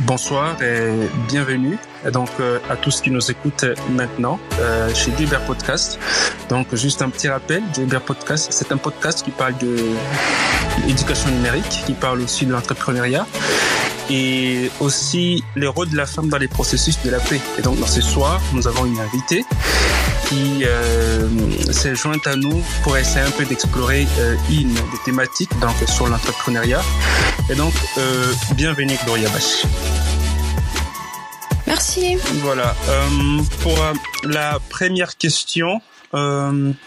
Bonsoir et bienvenue donc à tous qui nous écoutent maintenant chez Guébert Podcast. Donc juste un petit rappel, Guébert Podcast, c'est un podcast qui parle de l'éducation numérique, qui parle aussi de l'entrepreneuriat et aussi le rôle de la femme dans les processus de la paix. Et donc dans ce soir, nous avons une invitée qui s'est jointe à nous pour essayer un peu d'explorer une des thématiques donc sur l'entrepreneuriat. Et donc bienvenue Gloria Bash. Merci. Voilà. Pour la première question,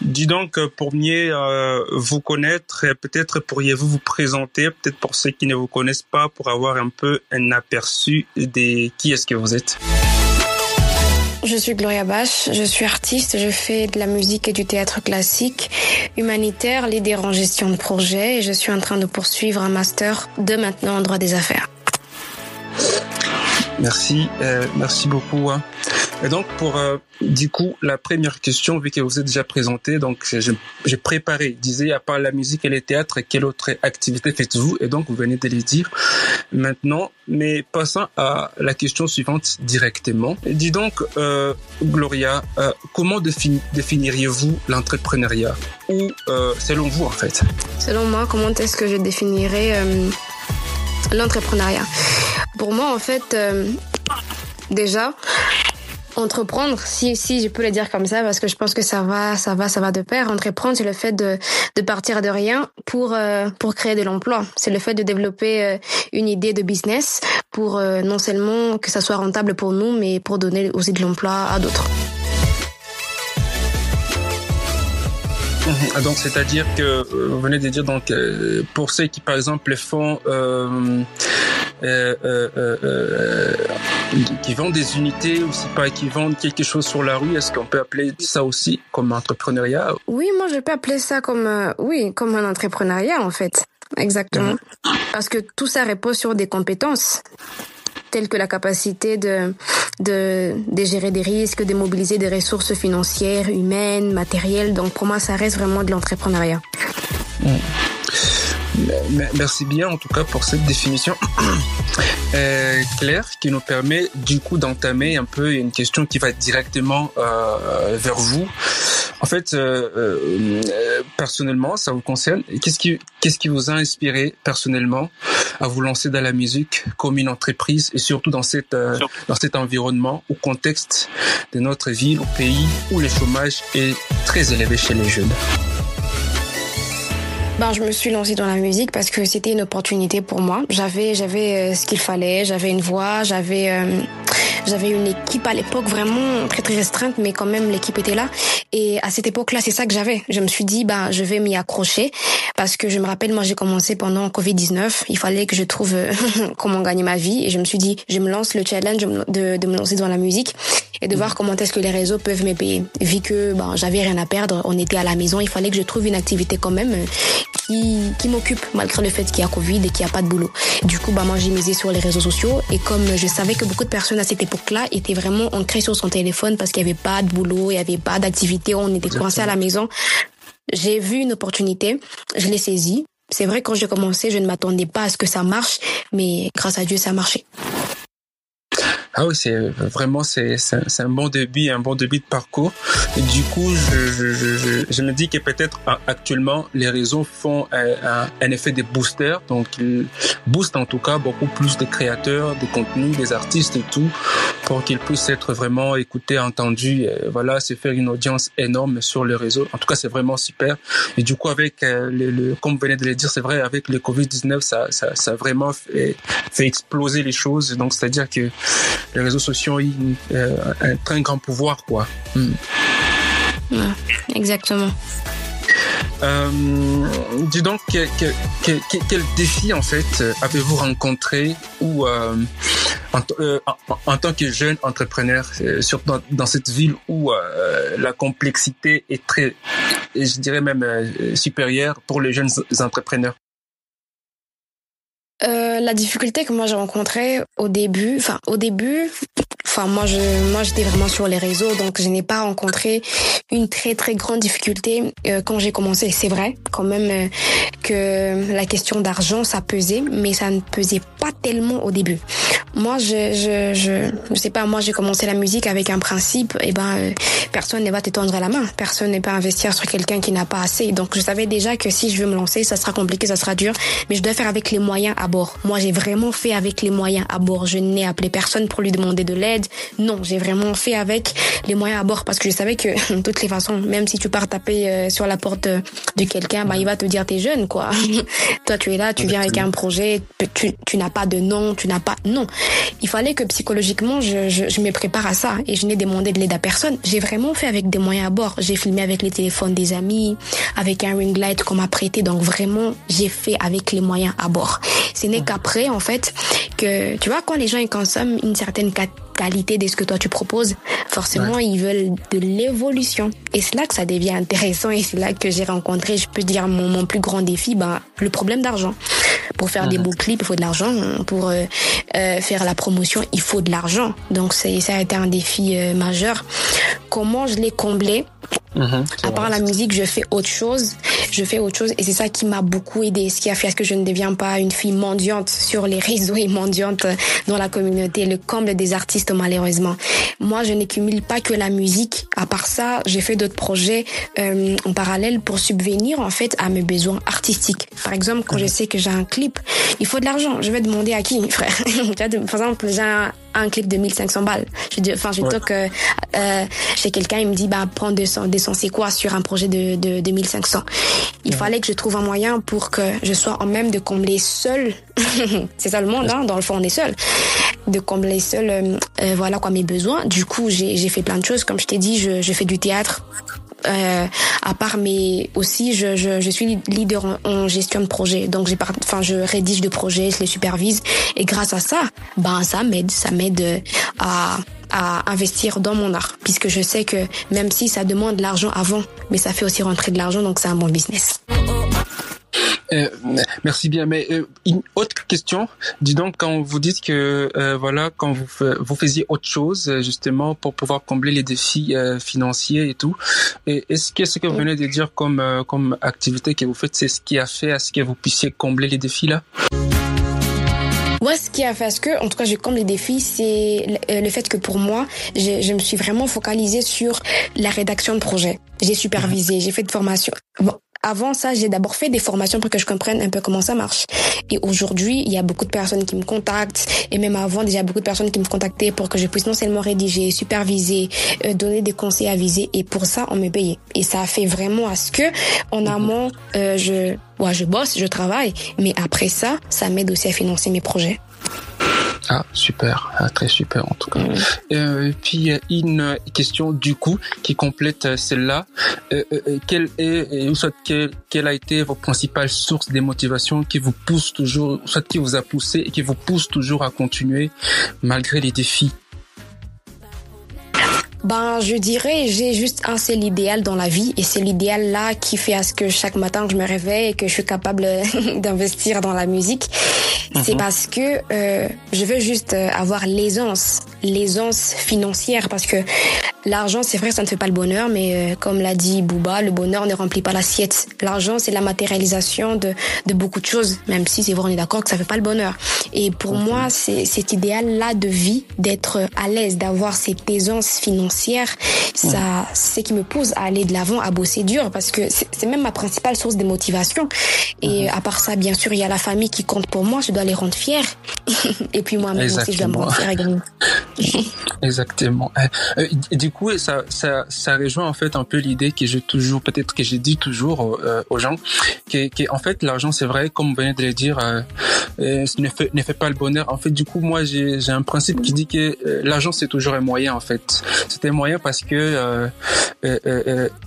dis donc, pour mieux vous connaître, peut-être pourriez-vous vous présenter, peut-être pour ceux qui ne vous connaissent pas, pour avoir un peu un aperçu de qui est-ce que vous êtes. Je suis Gloria Bash, je suis artiste, je fais de la musique et du théâtre classique, humanitaire, leader en gestion de projet et je suis en train de poursuivre un master de maintenant en droit des affaires. Merci beaucoup. Et donc pour du coup la première question, vu que vous êtes déjà présenté, donc j'ai préparé, disais à part la musique et le théâtre, quelle autre activité faites-vous? Et donc vous venez de les dire maintenant, mais passons à la question suivante directement. Dis donc Gloria, comment définiriez-vous l'entrepreneuriat? Ou selon vous en fait? Selon moi, comment est-ce que je définirais l'entrepreneuriat? Pour moi, en fait, déjà, entreprendre, si je peux le dire comme ça, parce que je pense que ça va de pair. Entreprendre, c'est le fait de partir de rien pour créer de l'emploi. C'est le fait de développer une idée de business pour non seulement que ça soit rentable pour nous, mais pour donner aussi de l'emploi à d'autres. Donc, c'est-à-dire que vous venez de dire donc pour ceux qui par exemple font qui vendent des unités ou c'est pas qui vendent quelque chose sur la rue, est-ce qu'on peut appeler ça aussi comme entrepreneuriat? Oui, moi je peux appeler ça comme un entrepreneuriat en fait. Exactement. Parce que tout ça repose sur des compétences telles que la capacité de gérer des risques, de mobiliser des ressources financières, humaines, matérielles. Donc pour moi, ça reste vraiment de l'entrepreneuriat. Merci bien en tout cas pour cette définition claire qui nous permet du coup d'entamer un peu une question qui va directement vers vous. En fait, personnellement, ça vous concerne. Qu'est-ce qui vous a inspiré personnellement à vous lancer dans la musique comme une entreprise et surtout dans cet environnement ou contexte de notre ville ou pays où le chômage est très élevé chez les jeunes? Je me suis lancée dans la musique parce que c'était une opportunité pour moi. J'avais ce qu'il fallait, j'avais une voix, j'avais une équipe à l'époque vraiment très très restreinte, mais quand même l'équipe était là. Et à cette époque-là, c'est ça que j'avais. Je me suis dit, je vais m'y accrocher parce que je me rappelle, moi j'ai commencé pendant Covid-19. Il fallait que je trouve comment gagner ma vie et je me suis dit, je me lance le challenge de me lancer dans la musique et de voir comment est-ce que les réseaux peuvent me payer. Vu que j'avais rien à perdre, on était à la maison, il fallait que je trouve une activité quand même qui m'occupe malgré le fait qu'il y a Covid et qu'il n'y a pas de boulot. Du coup, moi j'ai misé sur les réseaux sociaux et comme je savais que beaucoup de personnes à cette époque-là étaient vraiment ancrées sur son téléphone parce qu'il n'y avait pas de boulot, il n'y avait pas d'activité, on était coincés à la maison. J'ai vu une opportunité, je l'ai saisie. C'est vrai, quand j'ai commencé, je ne m'attendais pas à ce que ça marche, mais grâce à Dieu, ça a marché. Ah oui, c'est un bon début, de parcours. Et du coup, je me dis que peut-être actuellement les réseaux font un effet de booster, donc ils boostent en tout cas beaucoup plus de créateurs, de contenus, des artistes et tout, pour qu'ils puissent être vraiment écoutés, entendus, se faire une audience énorme sur les réseaux. En tout cas, c'est vraiment super. Et du coup, avec comme vous venez de le dire, c'est vrai, avec le Covid-19, ça a vraiment fait exploser les choses. Donc, c'est-à-dire que les réseaux sociaux ont un très grand pouvoir, quoi. Ouais, exactement. Dis donc, quel défi en fait avez-vous rencontré ou en tant que jeune entrepreneur, surtout dans cette ville où la complexité est très, je dirais même supérieure pour les jeunes entrepreneurs? La difficulté que moi j'ai rencontrée au début, Enfin, moi, j'étais vraiment sur les réseaux, donc je n'ai pas rencontré une très très grande difficulté quand j'ai commencé. C'est vrai, quand même, que la question d'argent, ça pesait, mais ça ne pesait pas tellement au début. Moi, je sais pas, moi, j'ai commencé la musique avec un principe, personne ne va te tendre la main, personne ne va investir sur quelqu'un qui n'a pas assez. Donc, je savais déjà que si je veux me lancer, ça sera compliqué, ça sera dur, mais je dois faire avec les moyens à bord. Moi, j'ai vraiment fait avec les moyens à bord. Je n'ai appelé personne pour lui demander de l'aide. Non, j'ai vraiment fait avec les moyens à bord parce que je savais que, de toutes les façons, même si tu pars taper sur la porte de quelqu'un, il va te dire t'es jeune, quoi. Toi, tu es là, tu viens avec un projet, tu n'as pas de nom, non. Il fallait que psychologiquement, je me prépare à ça et je n'ai demandé de l'aide à personne. J'ai vraiment fait avec des moyens à bord. J'ai filmé avec les téléphones des amis, avec un ring light qu'on m'a prêté. Donc vraiment, j'ai fait avec les moyens à bord. Ce n'est qu'après, en fait, que, tu vois, quand les gens ils consomment une certaine qualité de ce que toi tu proposes, forcément, ils veulent de l'évolution. Et c'est là que ça devient intéressant et c'est là que j'ai rencontré, je peux dire, mon plus grand défi, le problème d'argent. Pour faire des beaux clips, il faut de l'argent. Pour faire la promotion, il faut de l'argent. Donc, ça a été un défi majeur. Comment je l'ai comblé? À part la musique, je fais autre chose et c'est ça qui m'a beaucoup aidé, ce qui a fait à ce que je ne deviens pas une fille mendiante sur les réseaux et mendiante dans la communauté, le comble des artistes malheureusement. Moi, je n'accumule pas que la musique. À part ça, j'ai fait d'autres projets en parallèle pour subvenir en fait à mes besoins artistiques. Par exemple, quand je sais que j'ai un clip, il faut de l'argent. Je vais demander à qui, frère? Par exemple, j'ai un clip de 1500 balles. Je toque chez quelqu'un, il me dit prends 200 c'est quoi sur un projet de 1500. Il fallait que je trouve un moyen pour que je sois en même de combler seul. C'est ça le monde, dans le fond on est seul. De combler seul mes besoins. Du coup, j'ai fait plein de choses, comme je t'ai dit, je fais du théâtre. À part, mais aussi je suis leader en gestion de projet, donc je rédige de projets, je les supervise et grâce à ça, ça m'aide à investir dans mon art, puisque je sais que même si ça demande de l'argent avant, mais ça fait aussi rentrer de l'argent, donc c'est un bon business. Merci bien, mais une autre question. Dis donc, quand vous dites que quand vous faisiez autre chose justement pour pouvoir combler les défis financiers et tout, est-ce que ce que vous venez de dire comme activité que vous faites, c'est ce qui a fait à ce que vous puissiez combler les défis là? Moi, ce qui a fait à ce que, en tout cas, je comble les défis, c'est le fait que pour moi, je me suis vraiment focalisée sur la rédaction de projet. J'ai supervisé, j'ai fait de formation. Avant ça, j'ai d'abord fait des formations pour que je comprenne un peu comment ça marche. Et aujourd'hui, il y a beaucoup de personnes qui me contactent. Et même avant, déjà beaucoup de personnes qui me contactaient pour que je puisse non seulement rédiger, superviser, donner des conseils avisés. Et pour ça, on me payait. Et ça a fait vraiment à ce que, en amont, je bosse, je travaille. Mais après ça, ça m'aide aussi à financer mes projets. Ah, super, très super en tout cas. Puis une question du coup qui complète celle-là. Quelle a été vos principales sources de motivation qui vous pousse toujours, soit qui vous a poussé et qui vous pousse toujours à continuer malgré les défis? Je dirais, j'ai juste un seul idéal dans la vie et c'est l'idéal là qui fait à ce que chaque matin je me réveille et que je suis capable d'investir dans la musique. C'est parce que je veux juste avoir l'aisance financière, parce que l'argent, c'est vrai, ça ne fait pas le bonheur, mais comme l'a dit Booba, le bonheur ne remplit pas l'assiette. L'argent, c'est la matérialisation de beaucoup de choses, même si c'est vrai, on est d'accord que ça fait pas le bonheur. Et pour moi, c'est cet idéal-là de vie, d'être à l'aise, d'avoir cette aisance financière, ça, c'est ce qui me pousse à aller de l'avant, à bosser dur, parce que c'est même ma principale source de motivation. Et à part ça, bien sûr, il y a la famille qui compte pour moi, je dois les rendre fiers. Et puis moi-même aussi, je dois me rendre fière également. Exactement. Et du coup, ça rejoint en fait un peu l'idée que j'ai dit toujours aux gens, que en fait l'argent, c'est vrai, comme vous venez de le dire, ne fait pas le bonheur. En fait, du coup, moi j'ai un principe qui dit que l'argent c'est toujours un moyen en fait. C'est un moyen parce que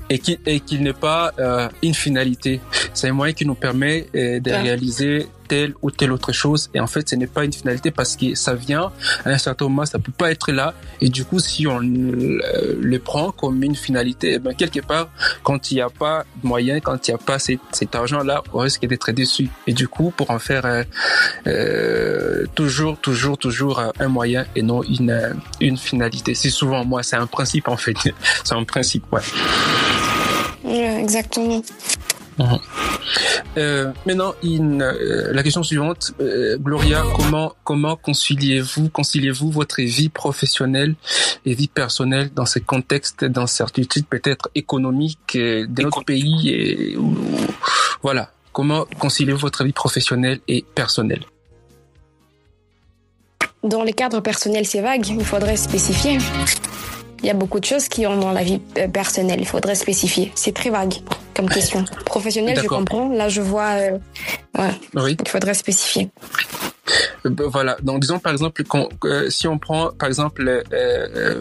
qu'il n'est pas une finalité. C'est un moyen qui nous permet de réaliser telle ou telle autre chose. Et en fait, ce n'est pas une finalité parce que ça vient à un certain moment, ça peut pas être là. Et du coup, si on le prend comme une finalité, ben, quelque part, quand il n'y a pas de moyens, quand il n'y a pas cet argent-là, on risque d'être déçu. Et du coup, pour en faire toujours un moyen et non une finalité. C'est souvent moi, c'est un principe en fait. C'est un principe, ouais. Exactement. Maintenant, la question suivante, Gloria, comment conciliez-vous votre vie professionnelle et vie personnelle dans ce contexte d'incertitude peut-être économique de notre pays voilà, comment conciliez-vous votre vie professionnelle et personnelle? Dans les cadres personnels, c'est vague, il faudrait spécifier. Il y a beaucoup de choses qui ont dans la vie personnelle, il faudrait spécifier. C'est très vague comme question. Professionnel, je comprends. Là, je vois... oui. Il faudrait spécifier. Voilà. Donc, disons par exemple, si on prend par exemple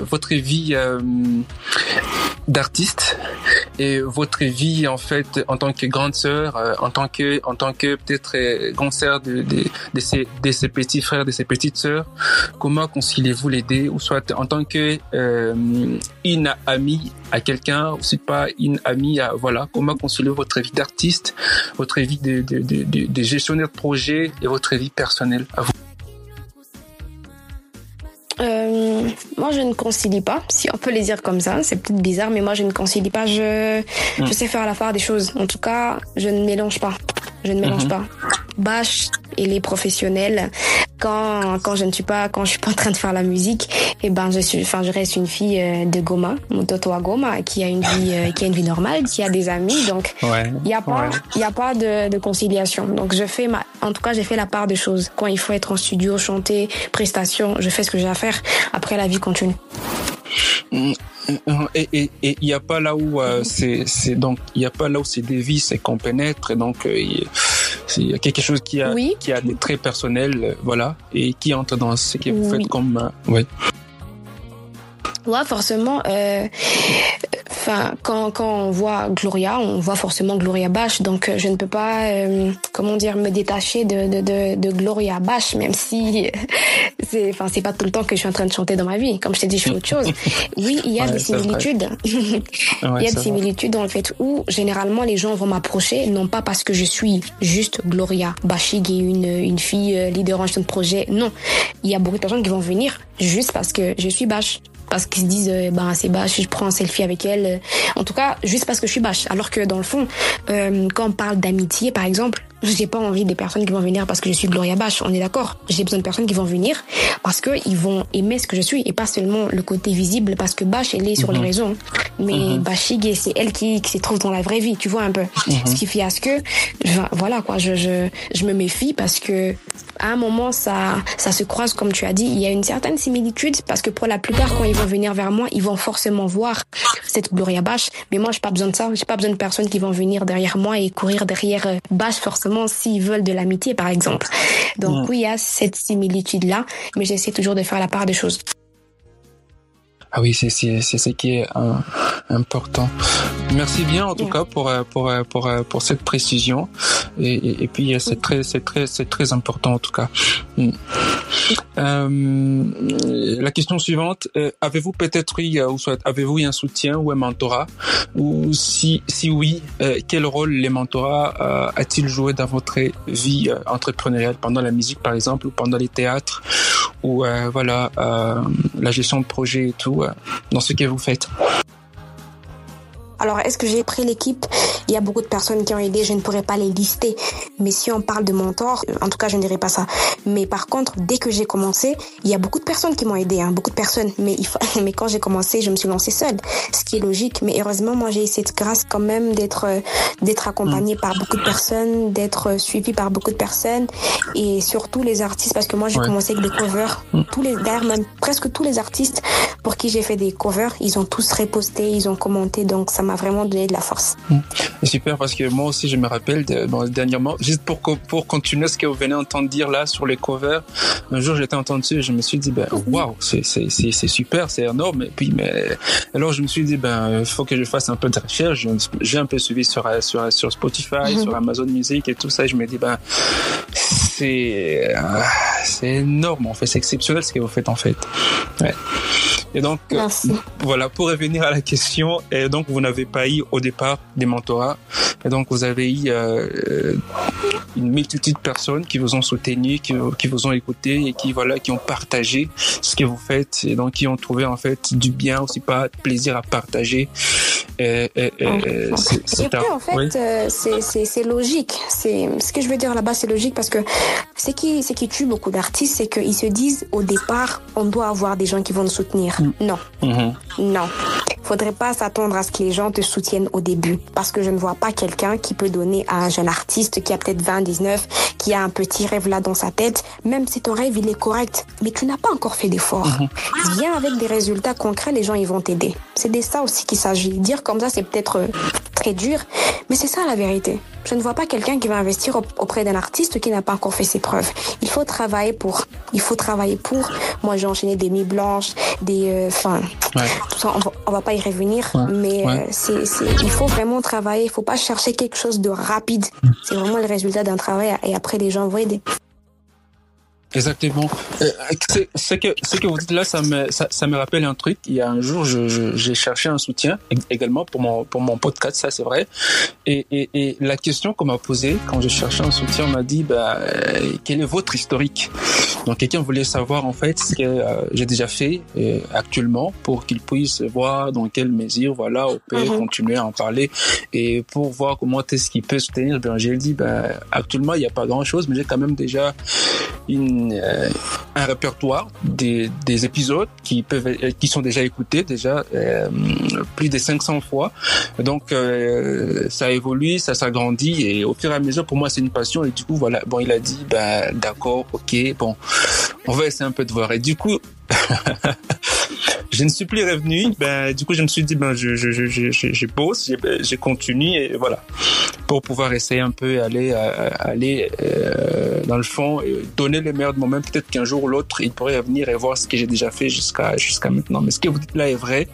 votre vie d'artiste et votre vie en fait en tant que grande sœur, en tant que peut-être grande sœur de ses petits frères, de ses petites sœurs, comment conciliez-vous les deux, ou soit en tant que une amie à quelqu'un, ou c'est pas une amie à voilà, comment conciliez-vous votre vie d'artiste, votre vie de gestionnaire de projet et votre vie personnelle à vous? Moi, je ne concilie pas, si on peut les dire comme ça. C'est peut-être bizarre, mais moi, je ne concilie pas. Je sais faire la part des choses. En tout cas, je ne mélange pas. Pas. Bâche et les professionnels. Quand je suis pas en train de faire la musique, je reste une fille de Goma, Mtoto wa Goma, qui a une vie normale, qui a des amis. Donc, il y a pas de conciliation. Donc, j'ai fait la part des choses. Quand il faut être en studio, chanter, prestation, je fais ce que j'ai à faire. Après, la vie continue. Et il y a pas là où c'est des vies, c'est qu'on pénètre, et donc il y a quelque chose qui a des traits personnels, voilà, et qui entre dans ce que vous faites comme Ouais, forcément. Quand on voit Gloria, on voit forcément Gloria Bach. Donc, je ne peux pas, me détacher de Gloria Bach, même si c'est pas tout le temps que je suis en train de chanter dans ma vie. Comme je t'ai dit, je fais autre chose. Oui, il y a des similitudes. Il y a des similitudes dans le fait où, généralement, les gens vont m'approcher, non pas parce que je suis juste Gloria Bachig et une fille leader en gestion de projet. Non. Il y a beaucoup de personnes qui vont venir juste parce que je suis Bach. Parce qu'ils se disent, c'est Bach, je prends un selfie avec elle. En tout cas, juste parce que je suis Bach. Alors que dans le fond, quand on parle d'amitié, par exemple, j'ai pas envie des personnes qui vont venir parce que je suis Gloria Bach. On est d'accord. J'ai besoin de personnes qui vont venir parce que ils vont aimer ce que je suis et pas seulement le côté visible, parce que Bach, elle est sur les réseaux. Mais Bachig, c'est elle qui se trouve dans la vraie vie. Tu vois un peu. Ce qui fait à ce que, voilà quoi, je me méfie parce que à un moment, ça se croise, comme tu as dit. Il y a une certaine similitude parce que pour la plupart, quand ils vont venir vers moi, ils vont forcément voir cette Gloria Bach. Mais moi, j'ai pas besoin de ça. J'ai pas besoin de personnes qui vont venir derrière moi et courir derrière Bach forcément s'ils veulent de l'amitié, par exemple. Donc oui, il y a cette similitude-là, mais j'essaie toujours de faire la part des choses. Ah oui, c'est ce qui est important. Merci bien en tout cas pour cette précision et puis c'est très important en tout cas. La question suivante, avez-vous peut-être eu avez-vous eu un soutien ou un mentorat, ou si oui, quel rôle les mentorats a-t-il joué dans votre vie entrepreneuriale pendant la musique par exemple, ou pendant les théâtres, ou la gestion de projet et tout, dans ce que vous faites? Alors, est-ce que j'ai pris l'équipe? Il y a beaucoup de personnes qui ont aidé, je ne pourrais pas les lister. Mais si on parle de mentors, en tout cas, je ne dirais pas ça. Mais par contre, dès que j'ai commencé, il y a beaucoup de personnes qui m'ont aidé, beaucoup de personnes. Mais quand j'ai commencé, je me suis lancée seule, ce qui est logique. Mais heureusement, moi, j'ai eu cette grâce quand même d'être accompagnée par beaucoup de personnes, d'être suivie par beaucoup de personnes, et surtout les artistes, parce que moi, j'ai commencé avec des covers. D'ailleurs, même presque tous les artistes pour qui j'ai fait des covers, ils ont tous reposté, ils ont commenté, donc ça m'a vraiment donné de la force. Super, parce que moi aussi je me rappelle dernièrement, juste pour continuer ce que vous venez d'entendre dire là sur les covers, un jour j'étais entendu et je me suis dit waouh, c'est super, c'est énorme, et puis alors je me suis dit il faut que je fasse un peu de recherche. J'ai un peu suivi sur Spotify, sur Amazon Music et tout ça, et je me dis c'est énorme en fait, c'est exceptionnel ce que vous faites en fait. Ouais. Et donc voilà, pour revenir à la question, et donc vous n'avez pas eu au départ des mentorats, et donc vous avez eu une multitude de personnes qui vous ont soutenu, qui vous ont écouté et qui ont partagé ce que vous faites, et donc qui ont trouvé en fait du bien aussi, pas de plaisir à partager. Et puis en fait, c'est logique. C'est ce que je veux dire là-bas, c'est logique, parce que ce qui tue beaucoup d'artistes, c'est qu'ils se disent au départ, on doit avoir des gens qui vont nous soutenir. Non, non. Faudrait pas s'attendre à ce que les gens te soutiennent au début, parce que je ne vois pas quelqu'un qui peut donner à un jeune artiste qui a peut-être 20, 19, qui a un petit rêve là dans sa tête, même si ton rêve il est correct, mais tu n'as pas encore fait d'effort. Viens avec des résultats concrets, les gens ils vont t'aider. C'est de ça aussi qu'il s'agit. Dire comme ça, c'est peut-être très dur, mais c'est ça la vérité. Je ne vois pas quelqu'un qui va investir auprès d'un artiste qui n'a pas encore fait ses preuves. Il faut travailler pour. Moi, j'ai enchaîné des nuits blanches, tout ça, on va pas y revenir, mais il faut vraiment travailler. Il faut pas chercher quelque chose de rapide. C'est vraiment le résultat d'un travail, et après les gens vont aider. Exactement. Ce que vous dites là, ça me rappelle un truc. Il y a un jour, j'ai cherché un soutien également pour mon podcast, ça c'est vrai. Et la question qu'on m'a posée quand j'ai cherché un soutien, on m'a dit quel est votre historique? Donc quelqu'un voulait savoir en fait ce que j'ai déjà fait actuellement, pour qu'il puisse voir dans quelle mesure on peut continuer à en parler, et pour voir comment est-ce qu'il peut soutenir. J'ai dit actuellement il n'y a pas grand-chose, mais j'ai quand même déjà un répertoire des épisodes qui sont déjà écoutés plus de 500 fois. Donc ça évolue, ça s'agrandit, et au fur et à mesure, pour moi c'est une passion. Et du coup il a dit d'accord, ok, on va essayer un peu de voir. Et du coup je ne suis plus revenu. Du coup je me suis dit je pose, je continue, et voilà, pour pouvoir essayer un peu aller dans le fond et donner le meilleur de moi-même. Peut-être qu'un jour ou l'autre il pourrait venir et voir ce que j'ai déjà fait jusqu'à maintenant. Mais ce que vous dites là est vrai,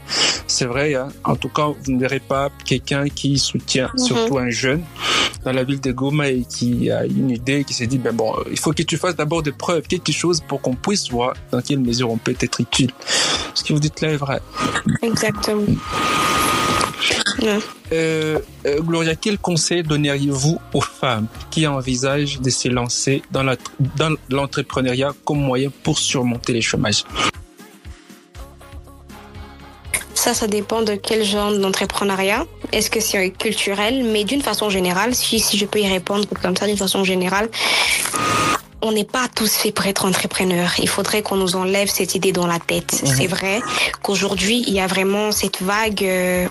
c'est vrai, hein. En tout cas, vous ne verrez pas quelqu'un qui soutient surtout un jeune dans la ville de Goma et qui a une idée, qui s'est dit il faut que tu fasses d'abord des preuves, quelque chose, pour qu'on puisse voir dans quelle mesure on peut être utile. Ce que vous dites là est vrai. Exactement. Gloria, quel conseil donneriez-vous aux femmes qui envisagent de se lancer dans l'entrepreneuriat comme moyen pour surmonter les chômages? Ça dépend de quel genre d'entrepreneuriat. Est-ce que c'est culturel? Mais d'une façon générale, si je peux y répondre comme ça, d'une façon générale, on n'est pas tous faits pour être entrepreneurs. Il faudrait qu'on nous enlève cette idée dans la tête. C'est vrai qu'aujourd'hui, il y a vraiment cette vague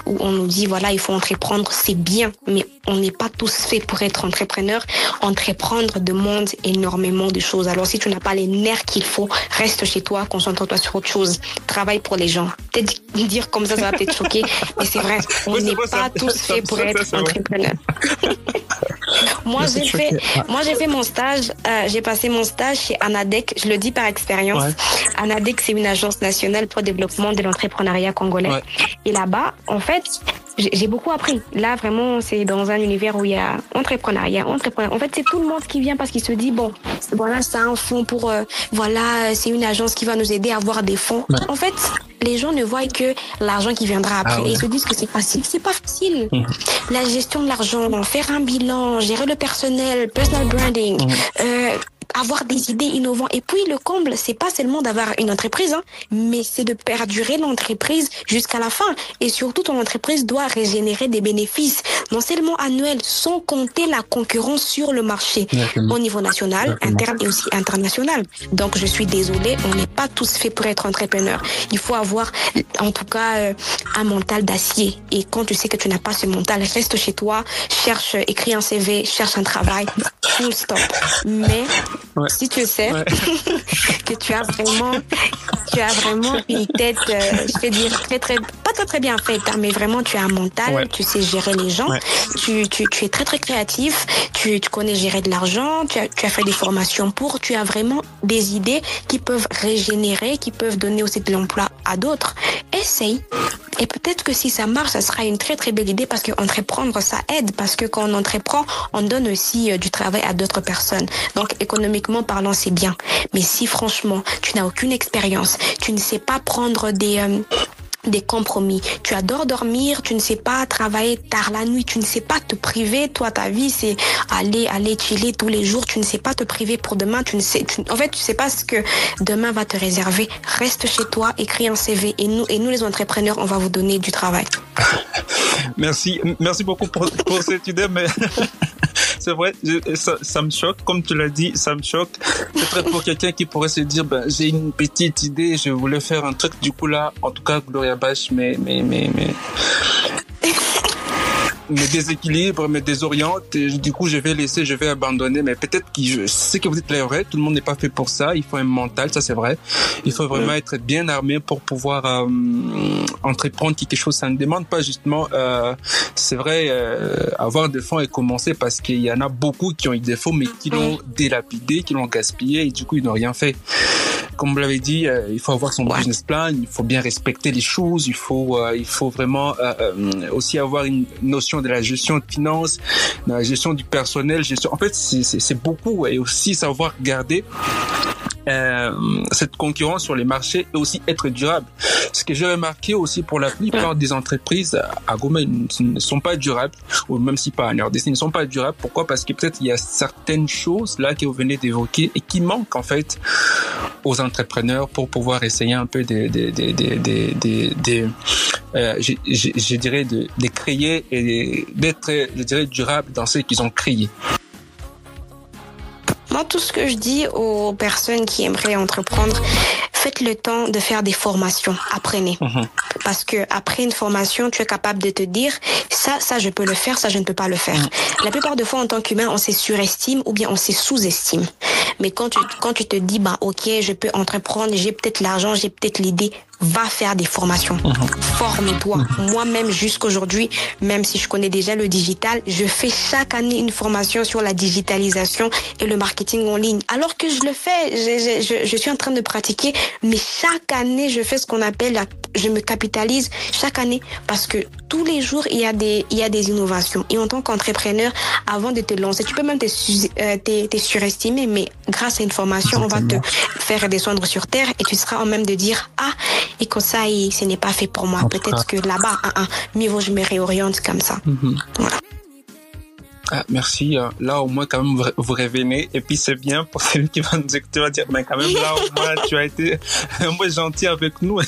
où on nous dit, il faut entreprendre, c'est bien. Mais on n'est pas tous faits pour être entrepreneurs. Entreprendre demande énormément de choses. Alors, si tu n'as pas les nerfs qu'il faut, reste chez toi, concentre-toi sur autre chose. Travaille pour les gens. Peut-être dire comme ça va peut-être choquer, mais c'est vrai. On n'est pas tous faits pour être entrepreneurs. Moi, j'ai fait mon stage, j'ai passé mon stage chez Anadec, je le dis par expérience. Anadec, c'est une agence nationale pour le développement de l'entrepreneuriat congolais. Et là-bas, en fait, j'ai beaucoup appris. Là, vraiment, c'est dans un univers où il y a entrepreneuriat. En fait, c'est tout le monde qui vient parce qu'il se dit, c'est un fonds pour, c'est une agence qui va nous aider à avoir des fonds. En fait, les gens ne voient que l'argent qui viendra après. Et ils se disent que c'est facile. C'est pas facile. La gestion de l'argent, faire un bilan, gérer le personnel, personal branding, avoir des idées innovantes. Et puis, le comble, c'est pas seulement d'avoir une entreprise, mais c'est de perdurer l'entreprise jusqu'à la fin. Et surtout, ton entreprise doit régénérer des bénéfices, non seulement annuels, sans compter la concurrence sur le marché, au niveau national, interne et aussi international. Donc, je suis désolée, on n'est pas tous faits pour être entrepreneur. Il faut avoir, en tout cas, un mental d'acier. Et quand tu sais que tu n'as pas ce mental, reste chez toi, cherche, écris un CV, cherche un travail, full stop. Mais si tu sais que tu as vraiment tu as vraiment une tête, je vais dire, pas très bien faite, hein, mais vraiment, tu as un mental, tu sais gérer les gens, tu es très, très créatif, tu connais gérer de l'argent, tu as fait des formations tu as vraiment des idées qui peuvent régénérer, qui peuvent donner aussi de l'emploi à d'autres. Essaye. Et peut-être que si ça marche, ça sera une très, très belle idée parce que entreprendre, ça aide. Parce que quand on entreprend, on donne aussi du travail à d'autres personnes. Donc, économiquement parlant, c'est bien. Mais si franchement, tu n'as aucune expérience, tu ne sais pas prendre des compromis. Tu adores dormir, tu ne sais pas travailler tard la nuit, tu ne sais pas te priver. Toi, ta vie, c'est aller chiller tous les jours. Tu ne sais pas te priver pour demain. Tu sais pas ce que demain va te réserver. Reste chez toi, écris un CV et nous, les entrepreneurs, on va vous donner du travail. Merci beaucoup pour cette idée, mais c'est vrai, ça me choque, comme tu l'as dit, ça me choque. Peut-être pour quelqu'un qui pourrait se dire, j'ai une petite idée, je voulais faire un truc, du coup là, en tout cas, Gloria Bach, mais me déséquilibre, me désoriente, et du coup je vais abandonner, mais peut-être que ce que vous dites là est vrai, tout le monde n'est pas fait pour ça, il faut un mental, ça c'est vrai, il faut vraiment être bien armé pour pouvoir entreprendre quelque chose, ça ne demande pas justement, c'est vrai, avoir des fonds et commencer, parce qu'il y en a beaucoup qui ont eu des fonds mais qui l'ont dilapidé, qui l'ont gaspillé et du coup ils n'ont rien fait. Comme vous l'avez dit, il faut avoir son business plan, il faut bien respecter les choses, il faut vraiment aussi avoir une notion de la gestion de finances, de la gestion du personnel, en fait c'est beaucoup, et aussi savoir garder cette concurrence sur les marchés et aussi être durable. Ce que j'ai remarqué aussi pour la plupart des entreprises à Goma, ils ne sont pas durables, ou même si pas en RDC, ils ne sont pas durables. Pourquoi? Parce que peut-être il y a certaines choses là que vous venez d'évoquer et qui manquent en fait aux entrepreneurs pour pouvoir essayer un peu je dirais de créer et d'être, je dirais, durable dans ce qu'ils ont créé. Moi, tout ce que je dis aux personnes qui aimeraient entreprendre, faites le temps de faire des formations, apprenez. Parce que après une formation, tu es capable de te dire, ça je peux le faire, ça je ne peux pas le faire. La plupart des fois, en tant qu'humain, on se surestime ou bien on se sous-estime. Mais quand tu te dis, ok, je peux entreprendre, j'ai peut-être l'argent, j'ai peut-être l'idée, va faire des formations. Forme-toi. Moi-même, jusqu'aujourd'hui, même si je connais déjà le digital, je fais chaque année une formation sur la digitalisation et le marketing en ligne. Alors que je le fais, je suis en train de pratiquer, mais chaque année, je fais ce qu'on appelle je me capitalise chaque année parce que tous les jours, il y a des innovations. Et en tant qu'entrepreneur, avant de te lancer, tu peux même te surestimer, mais grâce à une formation, on va te faire redescendre sur terre et tu seras en même de dire, et comme ça, ce n'est pas fait pour moi. Peut-être que là-bas, mieux vaut je me réoriente comme ça. Voilà. Merci. Là, au moins, quand même, vous revenez. Et puis, c'est bien pour celui qui va nous dire, tu vas dire, mais quand même, là, au moins, tu as été un peu gentil avec nous.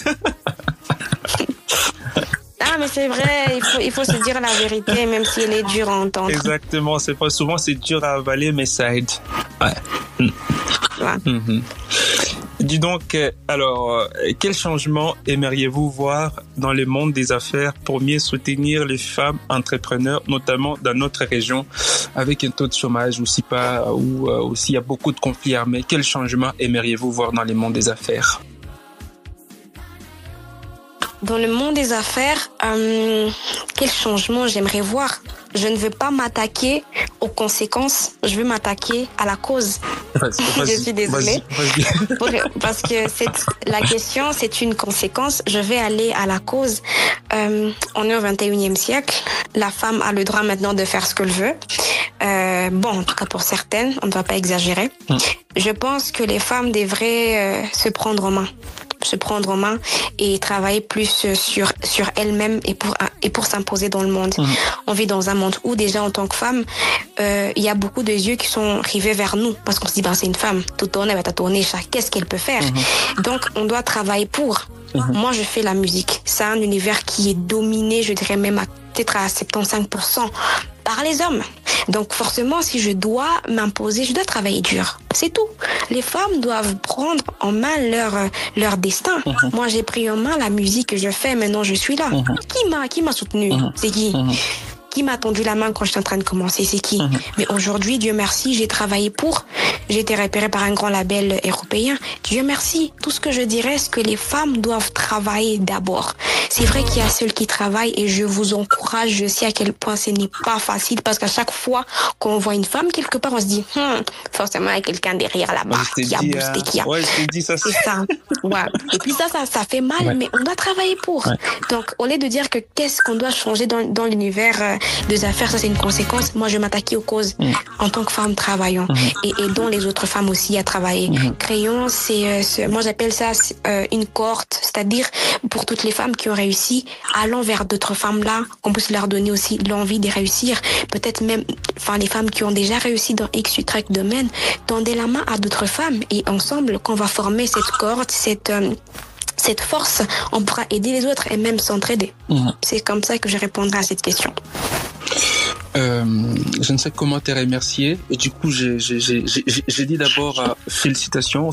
Mais c'est vrai, il faut se dire la vérité, même si elle est dure à entendre. Exactement. Souvent, c'est dur à avaler, mais ça aide. Ouais. Dis donc, alors, quel changement aimeriez-vous voir dans le monde des affaires pour mieux soutenir les femmes entrepreneurs, notamment dans notre région, avec un taux de chômage aussi pas, ou aussi il y a beaucoup de conflits armés? Quel changement aimeriez-vous voir dans le monde des affaires? Dans le monde des affaires, quel changement j'aimerais voir? Je ne veux pas m'attaquer aux conséquences, je veux m'attaquer à la cause. Je suis désolée. Parce que la question, c'est une conséquence. Je vais aller à la cause. On est au 21e siècle. La femme a le droit maintenant de faire ce qu'elle veut. En tout cas pour certaines, on ne va pas exagérer. Je pense que les femmes devraient se prendre en main et travailler plus sur elle-même et pour s'imposer dans le monde. On vit dans un monde où déjà en tant que femme, il y a beaucoup de yeux qui sont rivés vers nous parce qu'on se dit c'est une femme, tout tourner, elle va tourner, qu'est-ce qu'elle peut faire? Donc on doit travailler pour. Moi je fais la musique, c'est un univers qui est dominé, je dirais même peut-être à 75% par les hommes. Donc forcément, si je dois m'imposer, je dois travailler dur. C'est tout. Les femmes doivent prendre en main leur destin. Moi, j'ai pris en main la musique que je fais. Maintenant, je suis là. Qui m'a soutenu? C'est qui? qui m'a tendu la main quand j'étais en train de commencer, c'est qui? Mais aujourd'hui, Dieu merci, j'ai travaillé j'ai été repérée par un grand label européen. Dieu merci. Tout ce que je dirais, c'est que les femmes doivent travailler d'abord. C'est vrai qu'il y a celles qui travaillent et je vous encourage. Je sais à quel point ce n'est pas facile parce qu'à chaque fois qu'on voit une femme quelque part, on se dit, forcément, il y a quelqu'un derrière là-bas qui a boosté, qui a. Ouais, je t'ai dit ça. C'est ça. Ouais. Et puis ça fait mal, mais on doit travailler pour. Ouais. Donc, au lieu de dire que qu'est-ce qu'on doit changer dans l'univers des affaires, ça c'est une conséquence. Moi, je vais m'attaquer aux causes en tant que femme travaillant et aidons les autres femmes aussi à travailler. Créons, moi j'appelle ça une cohorte, c'est-à-dire pour toutes les femmes qui ont réussi, allons vers d'autres femmes là, qu'on puisse leur donner aussi l'envie de réussir. Peut-être même, les femmes qui ont déjà réussi dans X, Y domaine, tendez la main à d'autres femmes et ensemble, qu'on va former cette cohorte, cette force, on pourra aider les autres et même s'entraider. C'est comme ça que je répondrai à cette question. Je ne sais comment te remercier et du coup j'ai dit d'abord félicitations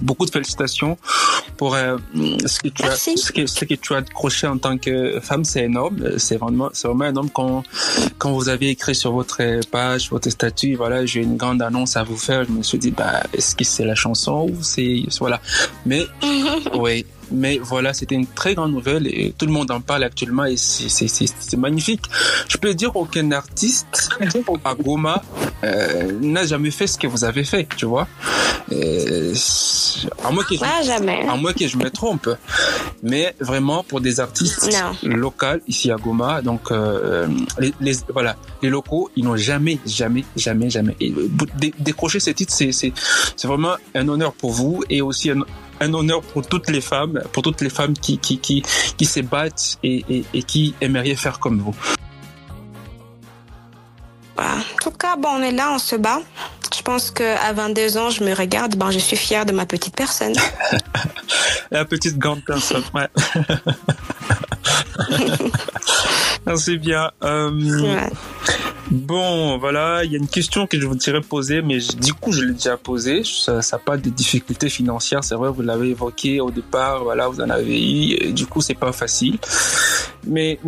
beaucoup de félicitations pour ce que tu as accroché en tant que femme. C'est énorme, c'est vraiment énorme. Quand vous avez écrit sur votre page, votre statut, voilà, j'ai une grande annonce à vous faire, je me suis dit est-ce que c'est la chanson ou c'est voilà, mais oui. Mais voilà, c'était une très grande nouvelle et tout le monde en parle actuellement et c'est magnifique. Je peux dire aucun artiste à Goma n'a jamais fait ce que vous avez fait, tu vois. À moins que je me trompe. Mais vraiment, pour des artistes locaux ici à Goma, donc les locaux, ils n'ont jamais décroché ces titres. C'est vraiment un honneur pour vous et aussi un honneur pour toutes les femmes qui se battent et qui aimeraient faire comme vous. En tout cas, on est là, on se bat. Je pense qu'à 22 ans, je me regarde, je suis fière de ma petite personne. La petite grande personne, ouais. C'est bien. Ouais. Bon, voilà, il y a une question que je voudrais poser, mais du coup, je l'ai déjà posée. Ça n'a pas de difficultés financières, c'est vrai, vous l'avez évoqué au départ, voilà, vous en avez eu, et du coup, c'est pas facile. Mais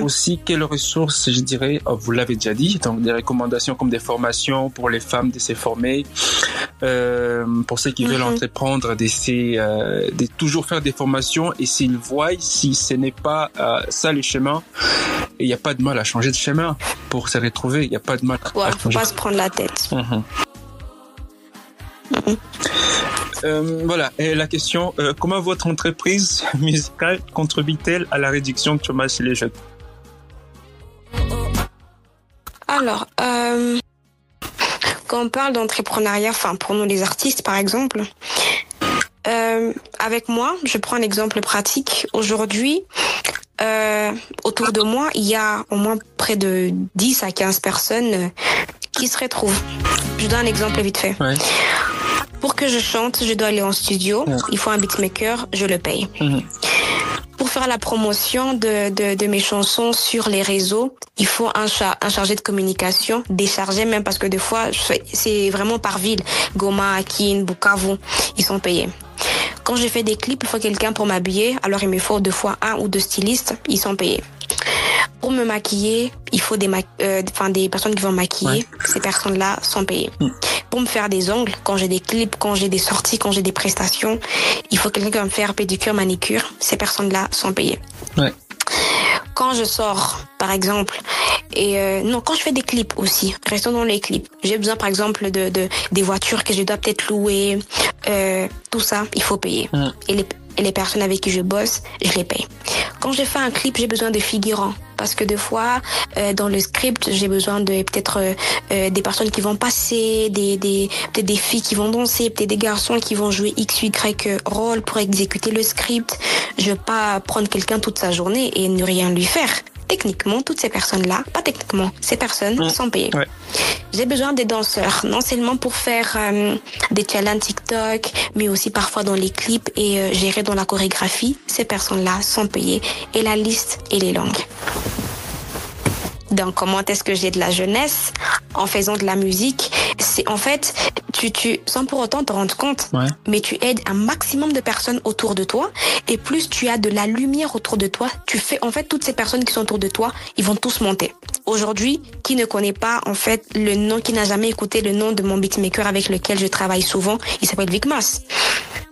aussi, quelles ressources, je dirais, vous l'avez déjà dit, donc des recommandations comme des formations pour les femmes de se former, pour ceux qui veulent entreprendre, de toujours faire des formations, et s'ils voient, si ce n'est pas ça le chemin, il n'y a pas de mal à changer de chemin pour se retrouver, il n'y a pas de mal à changer. Faut pas se prendre la tête. Voilà, et la question, comment votre entreprise musicale contribue-t-elle à la réduction de chômage chez les jeunes? Alors, quand on parle d'entrepreneuriat, pour nous les artistes par exemple, avec moi, je prends un exemple pratique. Aujourd'hui, autour de moi, il y a au moins près de 10 à 15 personnes qui se retrouvent. Je donne un exemple vite fait. Ouais. Pour que je chante, je dois aller en studio. Ouais. Il faut un beatmaker, je le paye. Pour faire la promotion de mes chansons sur les réseaux, il faut un chargé de communication, déchargé même parce que des fois, c'est vraiment par ville. Goma, Akin, Bukavu, ils sont payés. Quand je fais des clips, il faut quelqu'un pour m'habiller. Alors, il me faut 2 fois 1 ou 2 stylistes. Ils sont payés. Pour me maquiller, il faut des personnes qui vont maquiller. Ouais. Ces personnes-là sont payées. Pour me faire des ongles, quand j'ai des clips, quand j'ai des sorties, quand j'ai des prestations, il faut quelqu'un qui va me faire pédicure, manicure. Ces personnes-là sont payées. Ouais. Quand je sors, par exemple, quand je fais des clips aussi, restons dans les clips. J'ai besoin, par exemple, des voitures que je dois peut-être louer, tout ça, il faut payer. Et les personnes avec qui je bosse, je les paye. Quand je fais un clip, j'ai besoin de figurants. Parce que des fois, dans le script, j'ai besoin de peut-être des personnes qui vont passer, peut-être des filles qui vont danser, peut-être des garçons qui vont jouer X, Y rôle pour exécuter le script. Je vais pas prendre quelqu'un toute sa journée et ne rien lui faire. Techniquement, toutes ces personnes-là, pas techniquement, ces personnes sont payées. Ouais. J'ai besoin des danseurs, non seulement pour faire des challenges TikTok, mais aussi parfois dans les clips et gérer dans la chorégraphie. Ces personnes-là sont payées et la liste, elle est longue. dans comment est-ce que j'ai de la jeunesse en faisant de la musique. C'est en fait, tu sans pour autant te rendre compte, mais tu aides un maximum de personnes autour de toi, et plus tu as de la lumière autour de toi, tu fais en fait toutes ces personnes qui sont autour de toi, ils vont tous monter. Aujourd'hui, qui ne connaît pas en fait le nom, qui n'a jamais écouté le nom de mon beatmaker avec lequel je travaille souvent, il s'appelle Vic Mas.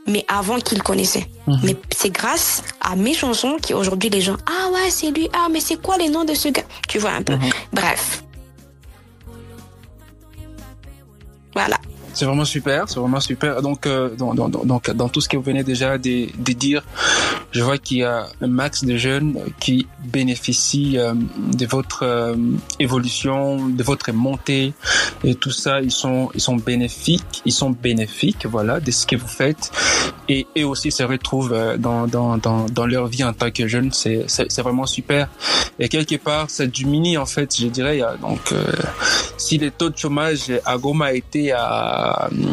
Mais avant qu'il connaissait. Mais c'est grâce à mes chansons qu'aujourd'hui les gens, ah ouais, c'est lui, ah mais c'est quoi les noms de ce gars? Tu vois un peu. Bref. Voilà. C'est vraiment super, c'est vraiment super. Donc, dans tout ce que vous venez déjà de dire, je vois qu'il y a un max de jeunes qui bénéficient de votre évolution, de votre montée, et tout ça, ils sont bénéfiques, voilà, de ce que vous faites, et aussi se retrouvent dans leur vie en tant que jeunes. C'est vraiment super. Et quelque part, ça diminue en fait, je dirais. Donc, si les taux de chômage à Goma étaient à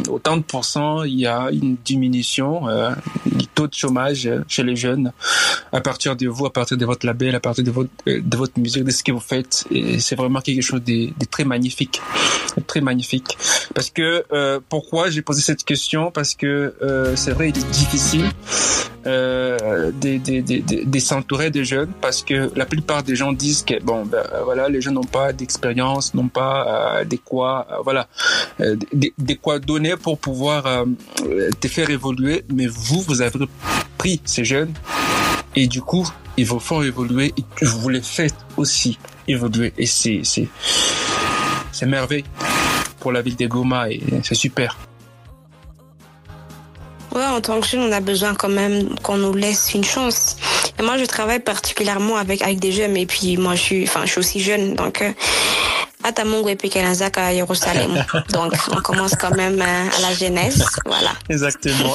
autant de pourcents, il y a une diminution du taux de chômage chez les jeunes à partir de vous, à partir de votre label, à partir de votre musique, de ce que vous faites. Et c'est vraiment quelque chose de très magnifique, très magnifique. Parce que pourquoi j'ai posé cette question? Parce que c'est vrai, il est difficile de s'entourer de jeunes, parce que la plupart des gens disent que voilà, les jeunes n'ont pas d'expérience, n'ont pas de quoi quoi donner pour pouvoir te faire évoluer. Mais vous avez pris ces jeunes, et du coup ils vous font évoluer, et vous les faites aussi évoluer, et c'est merveilleux pour la ville de Goma, et c'est super. Ouais, en tant que jeune, on a besoin quand même qu'on nous laisse une chance. Et moi, je travaille particulièrement avec des jeunes, et puis moi, je suis aussi jeune, donc Atamongo et Pekenazaka à Jérusalem. Donc, on commence quand même à la jeunesse, voilà.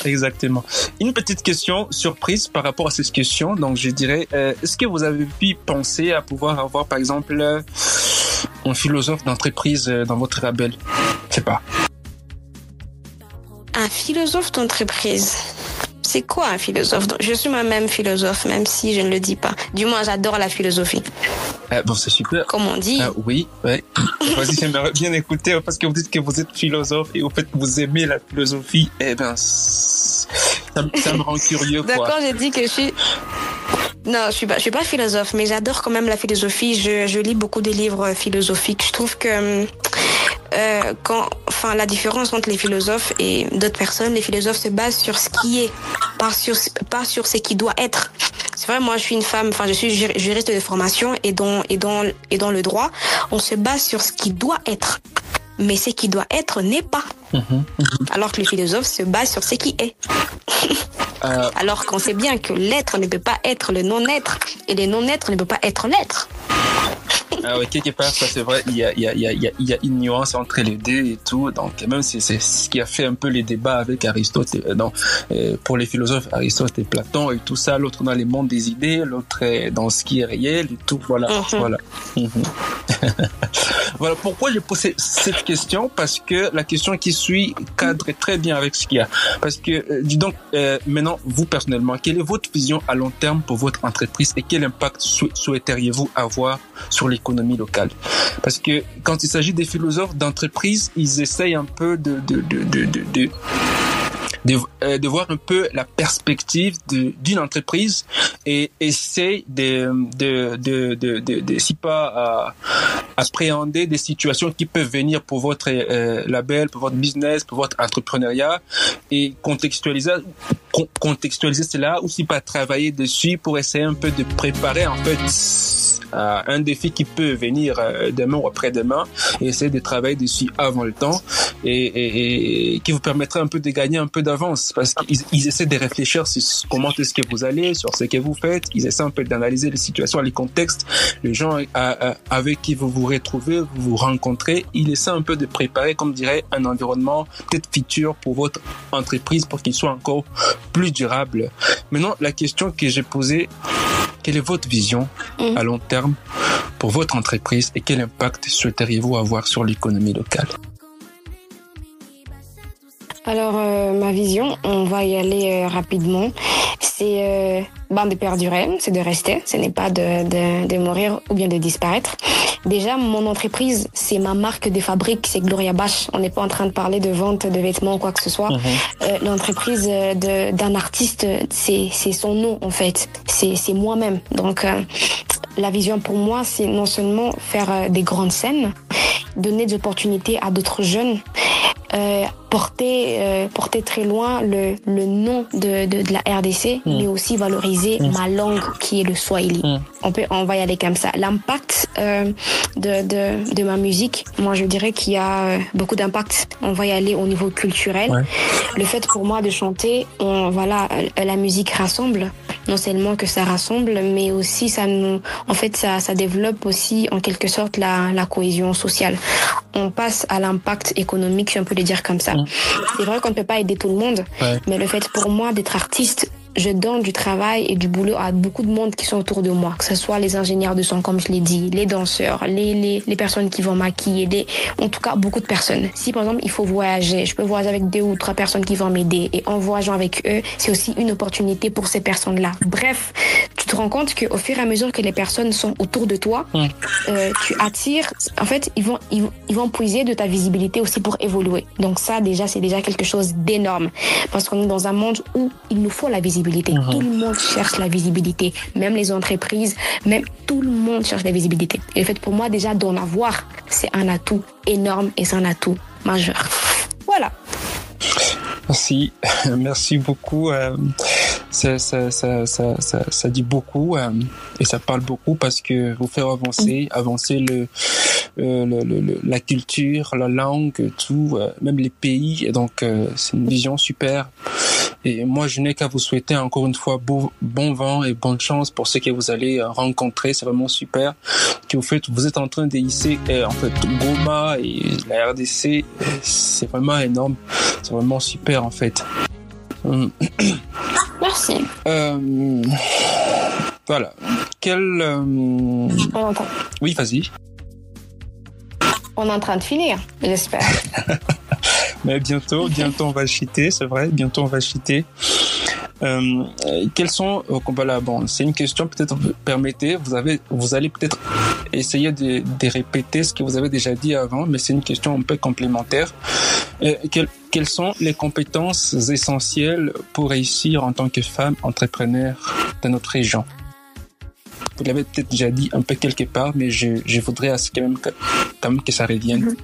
Exactement. Une petite question surprise par rapport à cette question. Donc, je dirais, est-ce que vous avez pu penser à pouvoir avoir, par exemple, un philosophe d'entreprise dans votre label? Je sais pas. Un philosophe d'entreprise. C'est quoi un philosophe? Je suis moi-même philosophe, même si je ne le dis pas. Du moins, j'adore la philosophie. Bon, c'est super. Comme on dit. Oui, ouais. Vas-y, j'aimerais bien écouter, parce que vous dites que vous êtes philosophe et au fait que vous aimez la philosophie. Ça me rend curieux, quoi. D'accord, j'ai dit que je suis... Non, je suis pas philosophe, mais j'adore quand même la philosophie. Je lis beaucoup de livres philosophiques. Je trouve que la différence entre les philosophes et d'autres personnes, les philosophes se basent sur ce qui est, pas sur ce qui doit être. C'est vrai, moi je suis une femme, je suis juriste de formation, et dans le droit, on se base sur ce qui doit être. Mais ce qui doit être n'est pas. Alors que les philosophes se basent sur ce qui est. Alors qu'on sait bien que l'être ne peut pas être le non-être, et le non-être ne peut pas être l'être. Oui, quelque part, ça c'est vrai, il y a une nuance entre les deux et tout. Donc, même si c'est ce qui a fait un peu les débats avec Aristote, pour les philosophes, Aristote et Platon et tout ça, l'autre dans les mondes des idées, l'autre dans ce qui est réel et tout, voilà. Voilà pourquoi j'ai posé cette question, parce que la question qui suit cadre très bien avec ce qu'il y a. Parce que, dis donc, maintenant, vous personnellement, quelle est votre vision à long terme pour votre entreprise, et quel impact souhaiteriez-vous avoir sur l'économie locale? Parce que quand il s'agit des philosophes d'entreprise, ils essayent un peu de voir un peu la perspective d'une entreprise, et essayer si pas appréhender des situations qui peuvent venir pour votre label, pour votre business, pour votre entrepreneuriat, et contextualiser cela, ou si pas travailler dessus pour essayer un peu de préparer en fait un défi qui peut venir demain ou après-demain, et essayer de travailler dessus avant le temps, et qui vous permettra un peu de gagner un peu d'avance, parce qu'ils essaient de réfléchir sur comment est-ce que vous allez, sur ce que vous faites. Ils essaient un peu d'analyser les situations, les contextes, les gens avec qui vous vous retrouvez, vous vous rencontrez. Ils essaient un peu de préparer, comme dirait, un environnement peut-être futur pour votre entreprise, pour qu'il soit encore plus durable. Maintenant, la question que j'ai posée: quelle est votre vision à long terme pour votre entreprise, et quel impact souhaiteriez-vous avoir sur l'économie locale? Alors, ma vision, on va y aller rapidement. c'est de perdurer, c'est de rester, ce n'est pas de mourir ou bien de disparaître. Déjà, mon entreprise, c'est ma marque de fabrique, c'est Gloria Bach. On n'est pas en train de parler de vente de vêtements ou quoi que ce soit. L'entreprise d'un artiste, c'est son nom en fait, c'est moi-même. Donc la vision pour moi, c'est non seulement faire des grandes scènes, donner des opportunités à d'autres jeunes, porter très loin le nom de la RDC, mais aussi valoriser ma langue qui est le Swahili. On va y aller comme ça. L'impact de ma musique, moi je dirais qu'il y a beaucoup d'impact. On va y aller au niveau culturel. Ouais. Le fait pour moi de chanter, la musique rassemble. Non seulement que ça rassemble, mais aussi ça développe aussi en quelque sorte la cohésion sociale. On passe à l'impact économique, si on peut le dire comme ça. C'est vrai qu'on ne peut pas aider tout le monde, mais le fait pour moi d'être artiste, je donne du travail et du boulot à beaucoup de monde qui sont autour de moi, que ce soit les ingénieurs de son, comme je l'ai dit, les danseurs, les personnes qui vont maquiller, en tout cas beaucoup de personnes. Si par exemple il faut voyager, je peux voyager avec 2 ou 3 personnes qui vont m'aider, et en voyageant avec eux, c'est aussi une opportunité pour ces personnes-là. Bref, tu te rends compte qu'au fur et à mesure que les personnes sont autour de toi, tu attires, en fait, ils vont puiser de ta visibilité aussi pour évoluer. Donc ça déjà, c'est déjà quelque chose d'énorme, parce qu'on est dans un monde où il nous faut la visibilité. Tout le monde cherche la visibilité, même les entreprises, même tout le monde cherche la visibilité. Et le fait pour moi déjà d'en avoir, c'est un atout énorme et c'est un atout majeur. Voilà. Merci beaucoup. Ça dit beaucoup et ça parle beaucoup parce que vous faites avancer la culture, la langue, tout, même les pays. Et donc c'est une vision super. Et moi, je n'ai qu'à vous souhaiter encore une fois bon vent et bonne chance pour ce que vous allez rencontrer. C'est vraiment super que vous êtes en train de hisser Goma et la RDC. C'est vraiment énorme. C'est vraiment super en fait. Merci. Voilà. Oui, vas-y. On est en train de finir, j'espère. Mais bientôt on va cheater, c'est vrai. Bientôt on va cheater. Quels sont c'est une question, peut-être permettez, vous allez peut-être essayer de répéter ce que vous avez déjà dit avant, mais c'est une question un peu complémentaire. Quelles sont les compétences essentielles pour réussir en tant que femme entrepreneur de notre région? Vous l'avez peut-être déjà dit un peu quelque part, mais je voudrais quand même que ça revienne.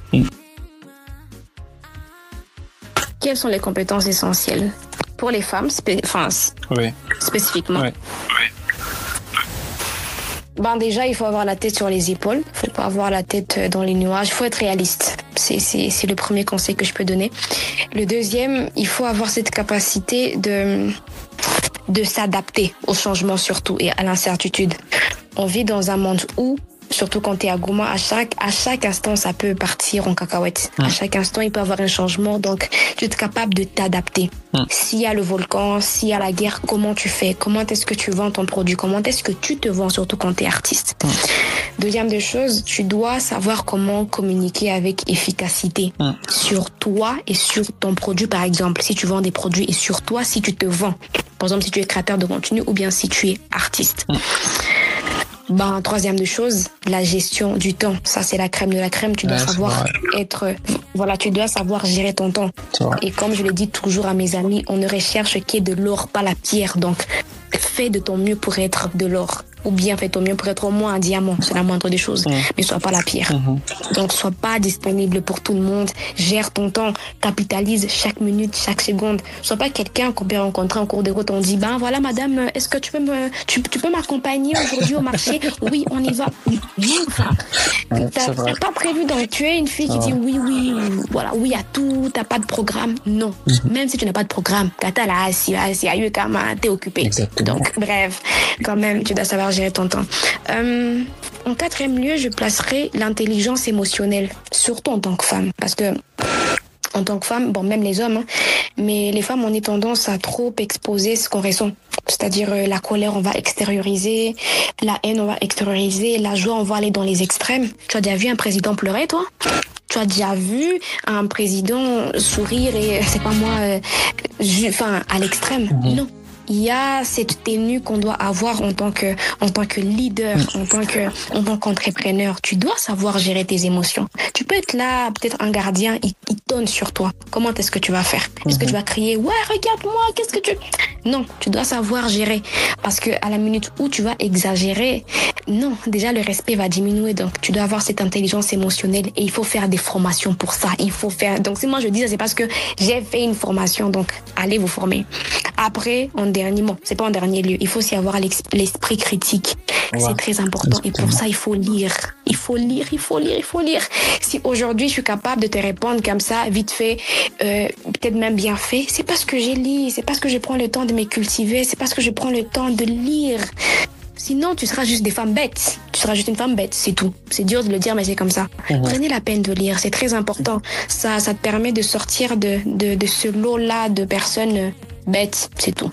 Quelles sont les compétences essentielles pour les femmes, spécifiquement? Déjà, il faut avoir la tête sur les épaules. Il ne faut pas avoir la tête dans les nuages. Il faut être réaliste. C'est le premier conseil que je peux donner. Le deuxième, il faut avoir cette capacité de s'adapter au changement surtout et à l'incertitude. On vit dans un monde où, surtout quand tu es à Goma, à chaque instant, ça peut partir en cacahuète. À chaque instant, il peut y avoir un changement. Donc, tu es capable de t'adapter. S'il y a le volcan, s'il y a la guerre, comment tu fais? Comment est-ce que tu vends ton produit? Comment est-ce que tu te vends, surtout quand tu es artiste? Deuxième des choses, tu dois savoir comment communiquer avec efficacité sur toi et sur ton produit, par exemple. Si tu vends des produits et sur toi, si tu te vends. Par exemple, si tu es créateur de contenu ou bien si tu es artiste. Troisième de choses, la gestion du temps. Ça, c'est la crème de la crème. Tu dois savoir tu dois savoir gérer ton temps. Et comme je le dis toujours à mes amis, on ne recherche qu'est de l'or, pas la pierre. Donc, fais de ton mieux pour être de l'or. Ou bien fais ton mieux pour être au moins un diamant. C'est la moindre des choses. Mais sois pas la pierre. Donc, sois pas disponible pour tout le monde. Gère ton temps. Capitalise chaque minute, chaque seconde. Sois pas quelqu'un qu'on peut rencontrer en cours de route. On dit, voilà, madame, est-ce que tu peux m'accompagner aujourd'hui au marché? Oui, on y va. T'as pas prévu d'en tuer une fille qui dit oui à tout, t'as pas de programme. Non. Même si tu n'as pas de programme, t'es occupé. Exactement. Donc, bref, quand même, tu dois savoir gérer ton temps. En quatrième lieu, je placerai l'intelligence émotionnelle, surtout en tant que femme. Parce que, en tant que femme, même les hommes, mais les femmes, on est tendance à trop exposer ce qu'on ressent. C'est-à-dire la colère, on va extérioriser, la haine, on va extérioriser, la joie, on va aller dans les extrêmes. Tu as déjà vu un président pleurer, toi? Tu as déjà vu un président sourire et, c'est pas moi, à l'extrême? Non. il y a cette tenue qu'on doit avoir en tant que leader, en tant qu'entrepreneur. Tu dois savoir gérer tes émotions. Tu peux être là, peut-être un gardien, il tonne sur toi. Comment est-ce que tu vas faire? Est-ce que tu vas crier, ouais, regarde-moi, qu'est-ce que tu... Non, tu dois savoir gérer. Parce que à la minute où tu vas exagérer, non, déjà le respect va diminuer. Donc, tu dois avoir cette intelligence émotionnelle et il faut faire des formations pour ça. Il faut faire... Donc, si moi je dis ça, c'est parce que j'ai fait une formation. Donc, allez vous former. Après, c'est pas en dernier lieu. Il faut aussi avoir l'esprit critique. Ouais. C'est très important. Et pour ça, il faut lire. Il faut lire. Si aujourd'hui, je suis capable de te répondre comme ça, vite fait, peut-être même bien fait, c'est parce que j'ai lu, c'est parce que je prends le temps de me cultiver, c'est parce que je prends le temps de lire. Sinon, tu seras juste des femmes bêtes. Tu seras juste une femme bête, c'est tout. C'est dur de le dire, mais c'est comme ça. Prenez la peine de lire, c'est très important. Ça te permet de sortir de ce lot-là de personnes bêtes, c'est tout.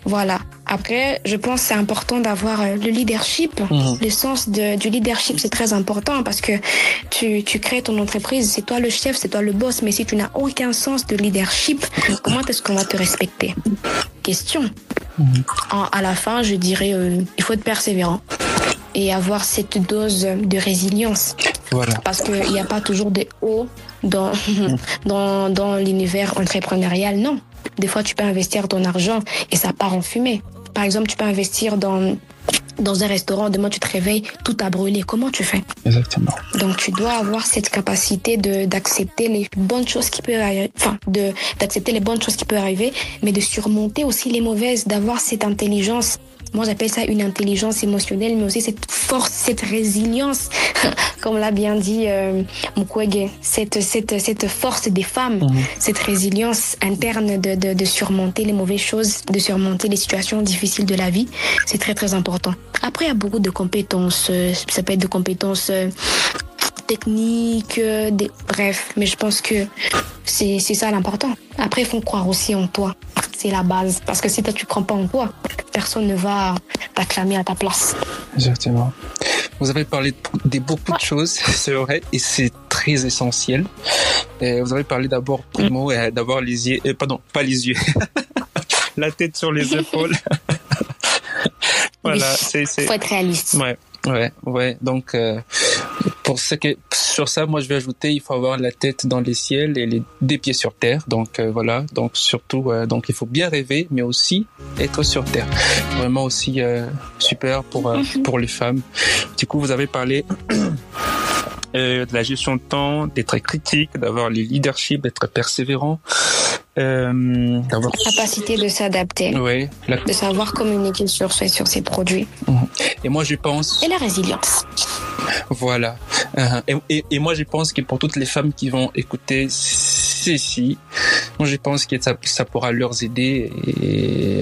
Voilà. Après, je pense que c'est important d'avoir le leadership. Le sens du leadership, c'est très important parce que tu crées ton entreprise, c'est toi le chef, c'est toi le boss. Mais si tu n'as aucun sens de leadership, comment est-ce qu'on va te respecter? Question. À la fin, je dirais, il faut être persévérant et avoir cette dose de résilience. Voilà. Parce qu'il n'y a pas toujours des hauts dans l'univers entrepreneurial, non. Des fois, tu peux investir ton argent et ça part en fumée. Par exemple, tu peux investir dans un restaurant, demain tu te réveilles, tout a brûlé. Comment tu fais? Exactement. Donc, tu dois avoir cette capacité d'accepter les bonnes choses qui peuvent arriver, d'accepter les bonnes choses qui peuvent arriver, mais de surmonter aussi les mauvaises, d'avoir cette intelligence. Moi, j'appelle ça une intelligence émotionnelle, mais aussi cette force, cette résilience, comme l'a bien dit Mukwege, cette force des femmes, cette résilience interne de surmonter les mauvaises choses, de surmonter les situations difficiles de la vie. C'est très, très important. Après, il y a beaucoup de compétences. Ça peut être de compétences techniques, bref. Mais je pense que c'est ça l'important. Après, il faut croire aussi en toi. C'est la base. Parce que si toi, tu ne crois pas en toi, personne ne va t'acclamer à ta place. Exactement. Vous avez parlé de beaucoup de choses, c'est vrai, et c'est très essentiel. Vous avez parlé d'abord, primo, d'avoir les yeux... pas les yeux. La tête sur les épaules. Voilà, oui, faut être réaliste. Ouais. Donc, sur ça, moi, je vais ajouter, il faut avoir la tête dans les ciels et des pieds sur terre. Donc, voilà. Donc, surtout, donc, il faut bien rêver, mais aussi être sur terre. Vraiment aussi, super pour les femmes. Du coup, vous avez parlé de la gestion de temps, d'être critique, d'avoir le leadership, d'être persévérant. La capacité de s'adapter, oui, de savoir communiquer sur ses produits. Et moi, je pense... Et la résilience. Voilà. Et moi, je pense que pour toutes les femmes qui vont écouter ceci, moi, je pense que ça pourra leur aider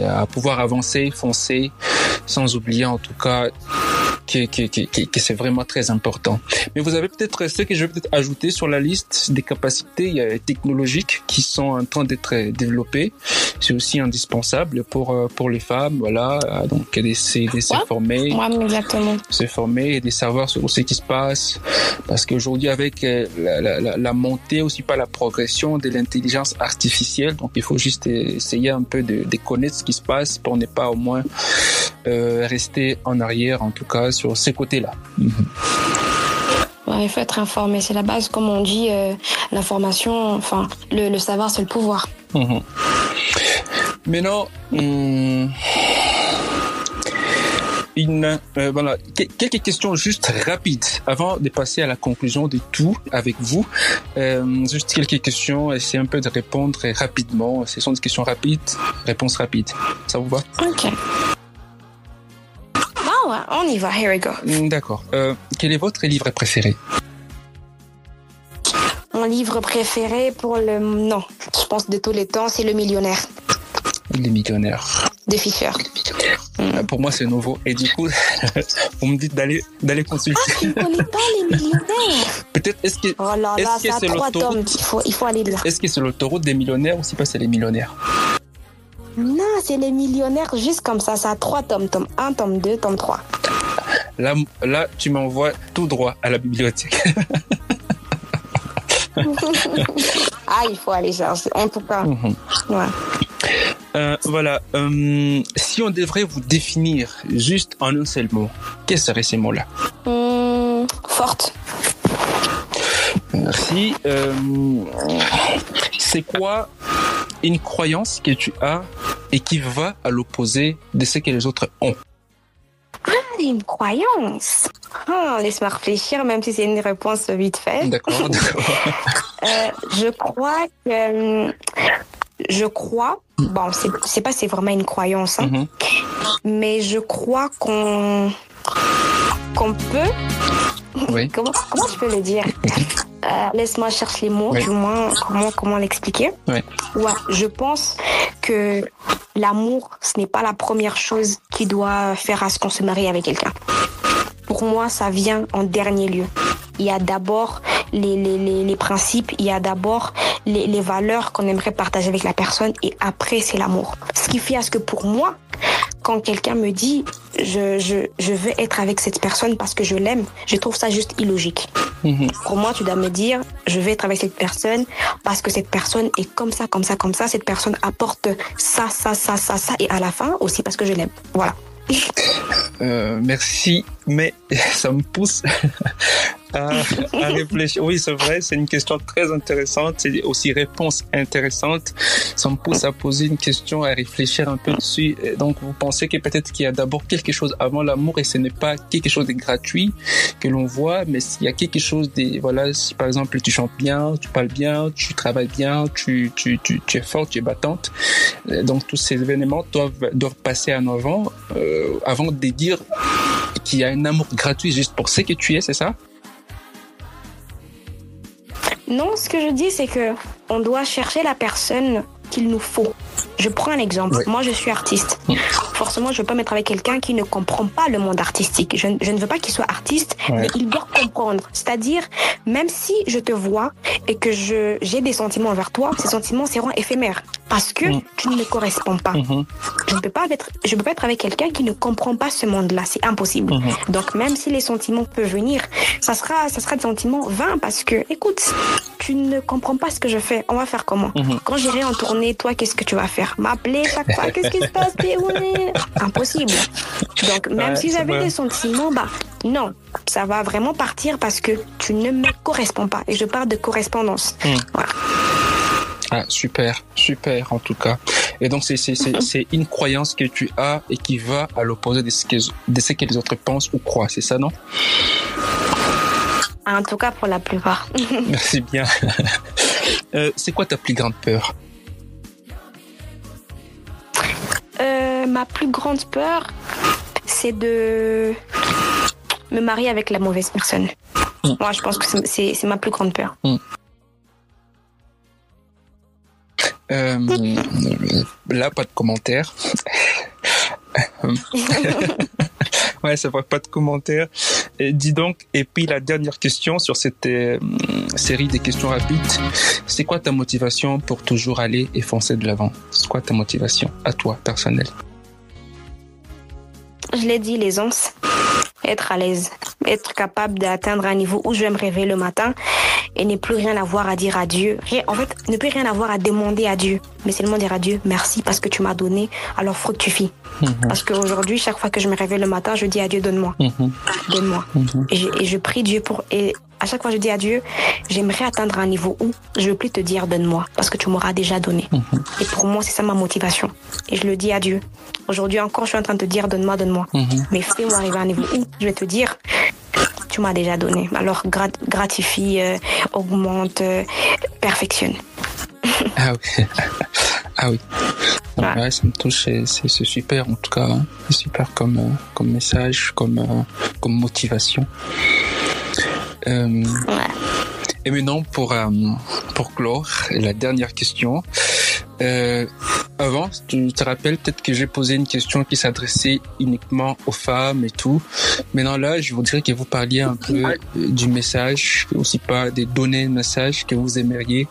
à pouvoir avancer, foncer, sans oublier en tout cas que c'est vraiment très important. Mais vous avez peut-être ce que je vais peut-être ajouter sur la liste des capacités technologiques qui sont en train d'être développées. C'est aussi indispensable pour les femmes, voilà. Donc d'essayer de se former, exactement. Se former et de savoir sur ce qui se passe, parce qu'aujourd'hui avec la montée aussi pas la progression de l'intelligence artificielle, donc il faut juste essayer un peu de connaître ce qui se passe pour ne pas au moins rester en arrière, en tout cas sur ces côtés-là. Ouais, il faut être informé, c'est la base, comme on dit, l'information, enfin, le savoir, c'est le pouvoir. Maintenant, voilà, quelques questions juste rapides avant de passer à la conclusion de tout avec vous. Juste quelques questions, essayez un peu de répondre rapidement. Ce sont des questions rapides, réponses rapides. Ça vous va? Ok. On y va, here we go. D'accord. Quel est votre livre préféré? Mon livre préféré non, je pense de tous les temps, c'est Le Millionnaire. Les Millionnaires. De Fisher. Pour moi, c'est nouveau. Et du coup, vous me dites d'aller consulter. Ah, tu ne connais pas Les Millionnaires? Peut-être, est-ce que c'est 3 tomes, il faut aller lire. Est-ce que c'est l'autoroute des millionnaires ou c'est pas c'est les millionnaires? Non, c'est Les Millionnaires, juste comme ça. Ça a 3 tomes. Tome 1, tome 2, tome 3. Là, tu m'envoies tout droit à la bibliothèque. Il faut aller chercher. En tout cas, ouais. Voilà. Si on devrait vous définir juste en un seul mot, quels seraient ces mots-là? Forte. Merci. C'est quoi une croyance que tu as et qui va à l'opposé de ce que les autres ont? Une croyance. Laisse-moi réfléchir, même si c'est une réponse vite faite. D'accord. Je crois, bon, c'est pas c'est vraiment une croyance, hein, mais je crois qu'on peut. Oui. Comment je peux le dire? Laisse-moi chercher les mots, oui. Du moins, comment l'expliquer? Oui. Ouais, je pense que l'amour, ce n'est pas la première chose qui doit faire à ce qu'on se marie avec quelqu'un. Pour moi, ça vient en dernier lieu. Il y a d'abord les principes, il y a d'abord les valeurs qu'on aimerait partager avec la personne et après, c'est l'amour. Ce qui fait à ce que pour moi, quand quelqu'un me dit je veux être avec cette personne parce que je l'aime, je trouve ça juste illogique. Pour moi, tu dois me dire je veux être avec cette personne parce que cette personne est comme ça, comme ça, comme ça. Cette personne apporte ça, ça, ça, ça, ça et à la fin aussi parce que je l'aime. Voilà. Merci, mais ça me pousse à réfléchir. Oui, c'est vrai, c'est une question très intéressante, c'est aussi réponse intéressante. Ça me pousse à poser une question, à réfléchir un peu dessus. Donc, vous pensez que peut-être qu'il y a d'abord quelque chose avant l'amour et ce n'est pas quelque chose de gratuit que l'on voit, mais il y a quelque chose de, voilà, si par exemple tu chantes bien, tu parles bien, tu travailles bien, tu es forte, tu es battante. Donc, tous ces événements doivent passer en avant de dire qu'il y a un amour gratuit juste pour ce que tu es, c'est ça? Non, ce que je dis, c'est que on doit chercher la personne qu'il nous faut. Je prends un exemple. Oui. Moi, je suis artiste. Forcément, je ne veux pas mettre avec quelqu'un qui ne comprend pas le monde artistique. Je ne veux pas qu'il soit artiste, mais il doit comprendre. C'est-à-dire, même si je te vois et que j'ai des sentiments envers toi, ces sentiments seront éphémères parce que tu ne me corresponds pas. Je ne peux pas être avec quelqu'un qui ne comprend pas ce monde-là. C'est impossible. Donc, même si les sentiments peuvent venir, ça sera des sentiments vains parce que, écoute, tu ne comprends pas ce que je fais. On va faire comment? Quand j'irai en tournée, toi, qu'est-ce que tu vas faire? M'appeler chaque fois? Qu'est-ce qui se passe? Impossible. Donc, même si j'avais des sentiments, non, ça va vraiment partir parce que tu ne me corresponds pas. Et je parle de correspondance. Voilà. Ah, super en tout cas. Et donc c'est une croyance que tu as et qui va à l'opposé de ce que les autres pensent ou croient, c'est ça, non? En tout cas pour la plupart. Merci bien. C'est quoi ta plus grande peur? Ma plus grande peur, c'est de me marier avec la mauvaise personne. Moi, je pense que c'est ma plus grande peur. Là, pas de commentaire. Ouais, c'est vrai, pas de commentaire. Dis donc, et puis la dernière question sur cette série des questions rapides, c'est quoi ta motivation pour toujours aller et foncer de l'avant? C'est quoi ta motivation à toi, personnelle? Je l'ai dit, l'aisance, être à l'aise, être capable d'atteindre un niveau où je vais me réveiller le matin et ne plus rien avoir à dire à Dieu. En fait, ne plus rien avoir à demander à Dieu, mais seulement dire à Dieu merci parce que tu m'as donné, alors fructifie. Parce qu'aujourd'hui, chaque fois que je me réveille le matin, je dis à Dieu donne-moi, donne-moi. Et je prie Dieu et à chaque fois je dis à Dieu, j'aimerais atteindre un niveau où je ne veux plus te dire donne-moi parce que tu m'auras déjà donné. Et pour moi, c'est ça ma motivation. Et je le dis à Dieu. Aujourd'hui encore, je suis en train de te dire donne-moi, donne-moi. Mais fais-moi arriver à un niveau où je vais te dire tu m'as déjà donné. Alors gratifie, augmente, perfectionne. Ah oui. Ah oui. Ouais, ça me touche, c'est super en tout cas. Hein. C'est super comme message, comme motivation. Et maintenant pour clore, la dernière question. Avant, tu te rappelles peut-être que j'ai posé une question qui s'adressait uniquement aux femmes et tout. Maintenant là, je voudrais que vous parliez un peu du message, aussi pas des données de message que vous aimeriez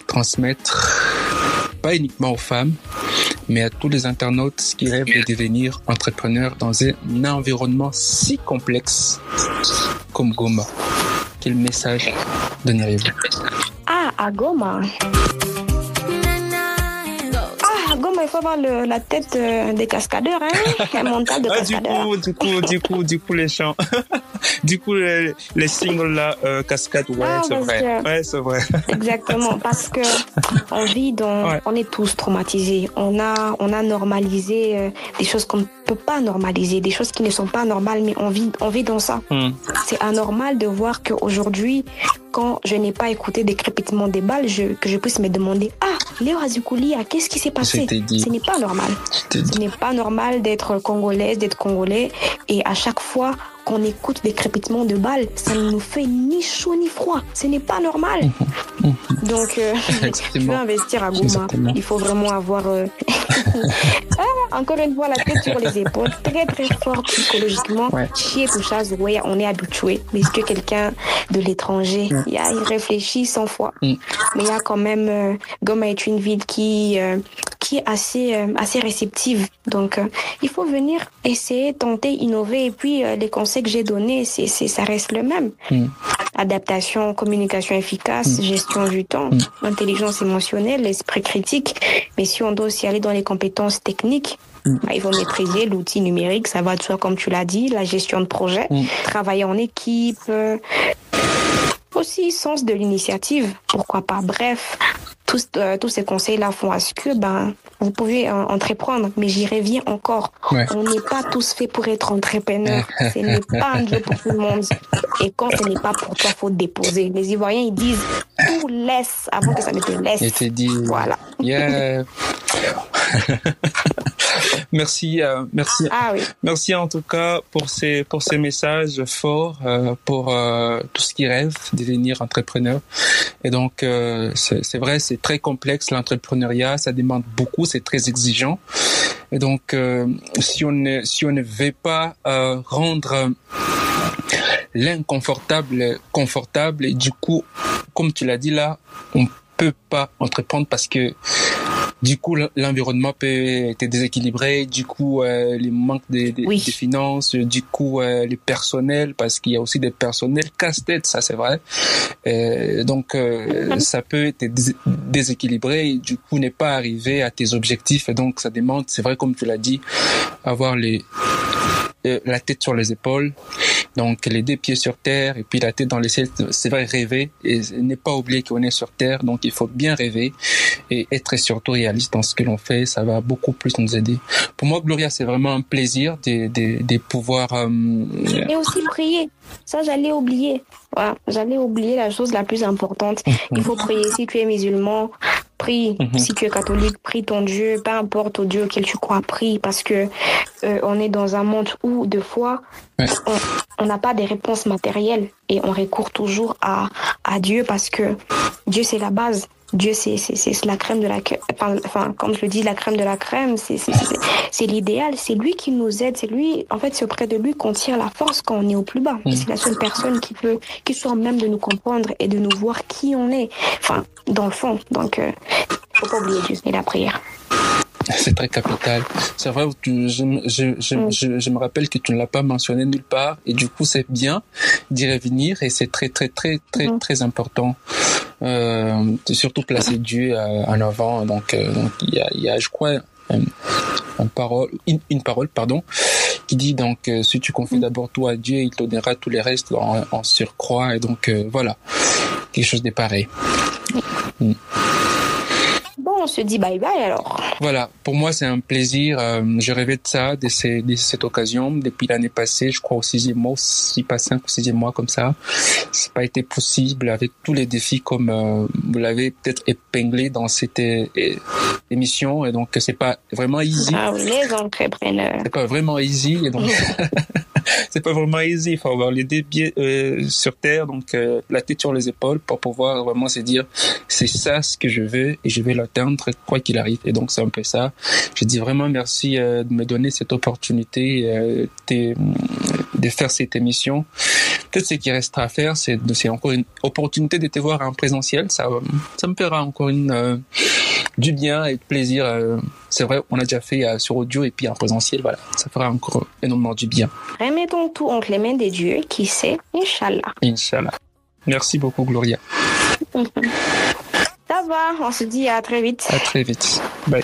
transmettre, pas uniquement aux femmes, mais à tous les internautes qui rêvent de devenir entrepreneurs dans un environnement si complexe comme Goma. Quel message donneriez-vous? À Goma. Goma, il faut avoir la tête des cascadeurs, hein, un mental de cascadeur. Du coup, les chants. Du coup, les singles là, cascade, c'est vrai. Ouais, c'est vrai. Exactement, parce que on est tous traumatisés. On a normalisé des choses qu'on ne peut pas normaliser, des choses qui ne sont pas normales, mais on vit dans ça. C'est anormal de voir qu'aujourd'hui, quand je n'ai pas écouté des crépitements des balles, que je puisse me demander, Léo Azikoulia, qu'est-ce qui s'est passé? Ce n'est pas normal. Ce n'est pas normal d'être congolaise, d'être congolais, et à chaque fois qu'on écoute des crépitements de balles, ça ne nous fait ni chaud ni froid. Ce n'est pas normal. Donc, je veux investir à Goma. Exactement. Il faut vraiment avoir, encore une fois, la tête sur les épaules, très très fort psychologiquement. Chier tout ça, on est habitué. Mais est-ce que quelqu'un de l'étranger, il réfléchit 100 fois. Mais il y a quand même, Goma est une ville qui est assez réceptive. Donc, il faut venir essayer, tenter, innover. Et puis, les conseils que j'ai donnés, ça reste le même. Adaptation, communication efficace, gestion du temps, intelligence émotionnelle, l'esprit critique. Mais si on doit aussi aller dans les compétences techniques, il faut maîtriser l'outil numérique, ça va de soi comme tu l'as dit, la gestion de projet, travailler en équipe, aussi sens de l'initiative, pourquoi pas. Bref, tous ces conseils-là font à ce que vous pouvez entreprendre, mais j'y reviens encore. On n'est pas tous faits pour être entrepreneurs. Ce n'est pas un job pour tout le monde. Et quand ce n'est pas pour toi, faut déposer. Les Ivoiriens, ils disent tout laisse avant que ça ne te laisse. Et te dit. Voilà. Yeah. Merci. Merci en tout cas pour ces messages forts pour tout ce qui rêve de devenir entrepreneur. Et donc c'est vrai, c'est très complexe l'entrepreneuriat, ça demande beaucoup, c'est très exigeant. Et donc si on ne veut pas rendre l'inconfortable confortable, et du coup, comme tu l'as dit là, on peut pas entreprendre parce que du coup, l'environnement peut être déséquilibré. Du coup, les manques des finances. Du coup, les personnels, parce qu'il y a aussi des personnels casse-tête, ça c'est vrai. Donc, ça peut être déséquilibré et du coup, n'est pas arrivé à tes objectifs. Et donc, ça demande, c'est vrai, comme tu l'as dit, avoir la tête sur les épaules. Donc, les deux pieds sur terre et puis la tête dans les cieux, c'est vrai, rêver et ne pas oublier qu'on est sur terre. Donc, il faut bien rêver et être surtout réaliste dans ce que l'on fait. Ça va beaucoup plus nous aider. Pour moi, Gloria, c'est vraiment un plaisir de pouvoir... Et aussi prier. Ça, j'allais oublier. Voilà, j'allais oublier la chose la plus importante. Il faut prier. Si tu es musulman, prie. Si tu es catholique, prie ton Dieu. Peu importe au Dieu auquel tu crois, prie. Parce que on est dans un monde où, de fois, on n'a pas des réponses matérielles et on recourt toujours à Dieu parce que Dieu, c'est la base. Dieu, c'est la crème de la crème. Enfin, comme je le dis, la crème de la crème, c'est l'idéal. C'est lui qui nous aide. C'est lui, en fait, c'est auprès de lui qu'on tire la force quand on est au plus bas. Et c'est la seule personne qui soit même de nous comprendre et de nous voir qui on est. Enfin, dans le fond. Donc, faut pas oublier Dieu et la prière. C'est très capital. C'est vrai, je me rappelle que tu ne l'as pas mentionné nulle part et du coup c'est bien d'y revenir et c'est très très très très très important. Surtout placer Dieu en avant. Donc il y a je crois une parole qui dit donc si tu confies d'abord tout à Dieu, il te donnera tous les restes en surcroît et donc voilà, quelque chose de pareil. Bon, on se dit bye bye alors. Voilà, pour moi c'est un plaisir. Je rêvais de ça, de cette occasion depuis l'année passée. Je crois au 6e mois, 5 ou 6e mois comme ça. Ça n'a pas été possible avec tous les défis comme vous l'avez peut-être épinglé dans cette émission. Et donc c'est pas vraiment easy. Ah oui, les entrepreneurs. C'est pas vraiment easy. Et donc c'est pas vraiment easy. Il faut avoir les deux pieds sur terre, donc la tête sur les épaules pour pouvoir vraiment se dire c'est ça ce que je veux et je vais l'atteindre quoi qu'il arrive. Et donc c'est un peu ça. Je dis vraiment merci de me donner cette opportunité de faire cette émission. Peut-être ce qui restera à faire, c'est encore une opportunité de te voir en présentiel. Ça me fera encore du bien et de plaisir. C'est vrai, on a déjà fait sur audio et puis en présentiel, voilà. Ça fera encore énormément du bien. Remettons tout entre les mains de Dieu, qui sait, Inch'Allah. Inch'Allah. Merci beaucoup, Gloria. Ça va, on se dit à très vite. À très vite. Bye.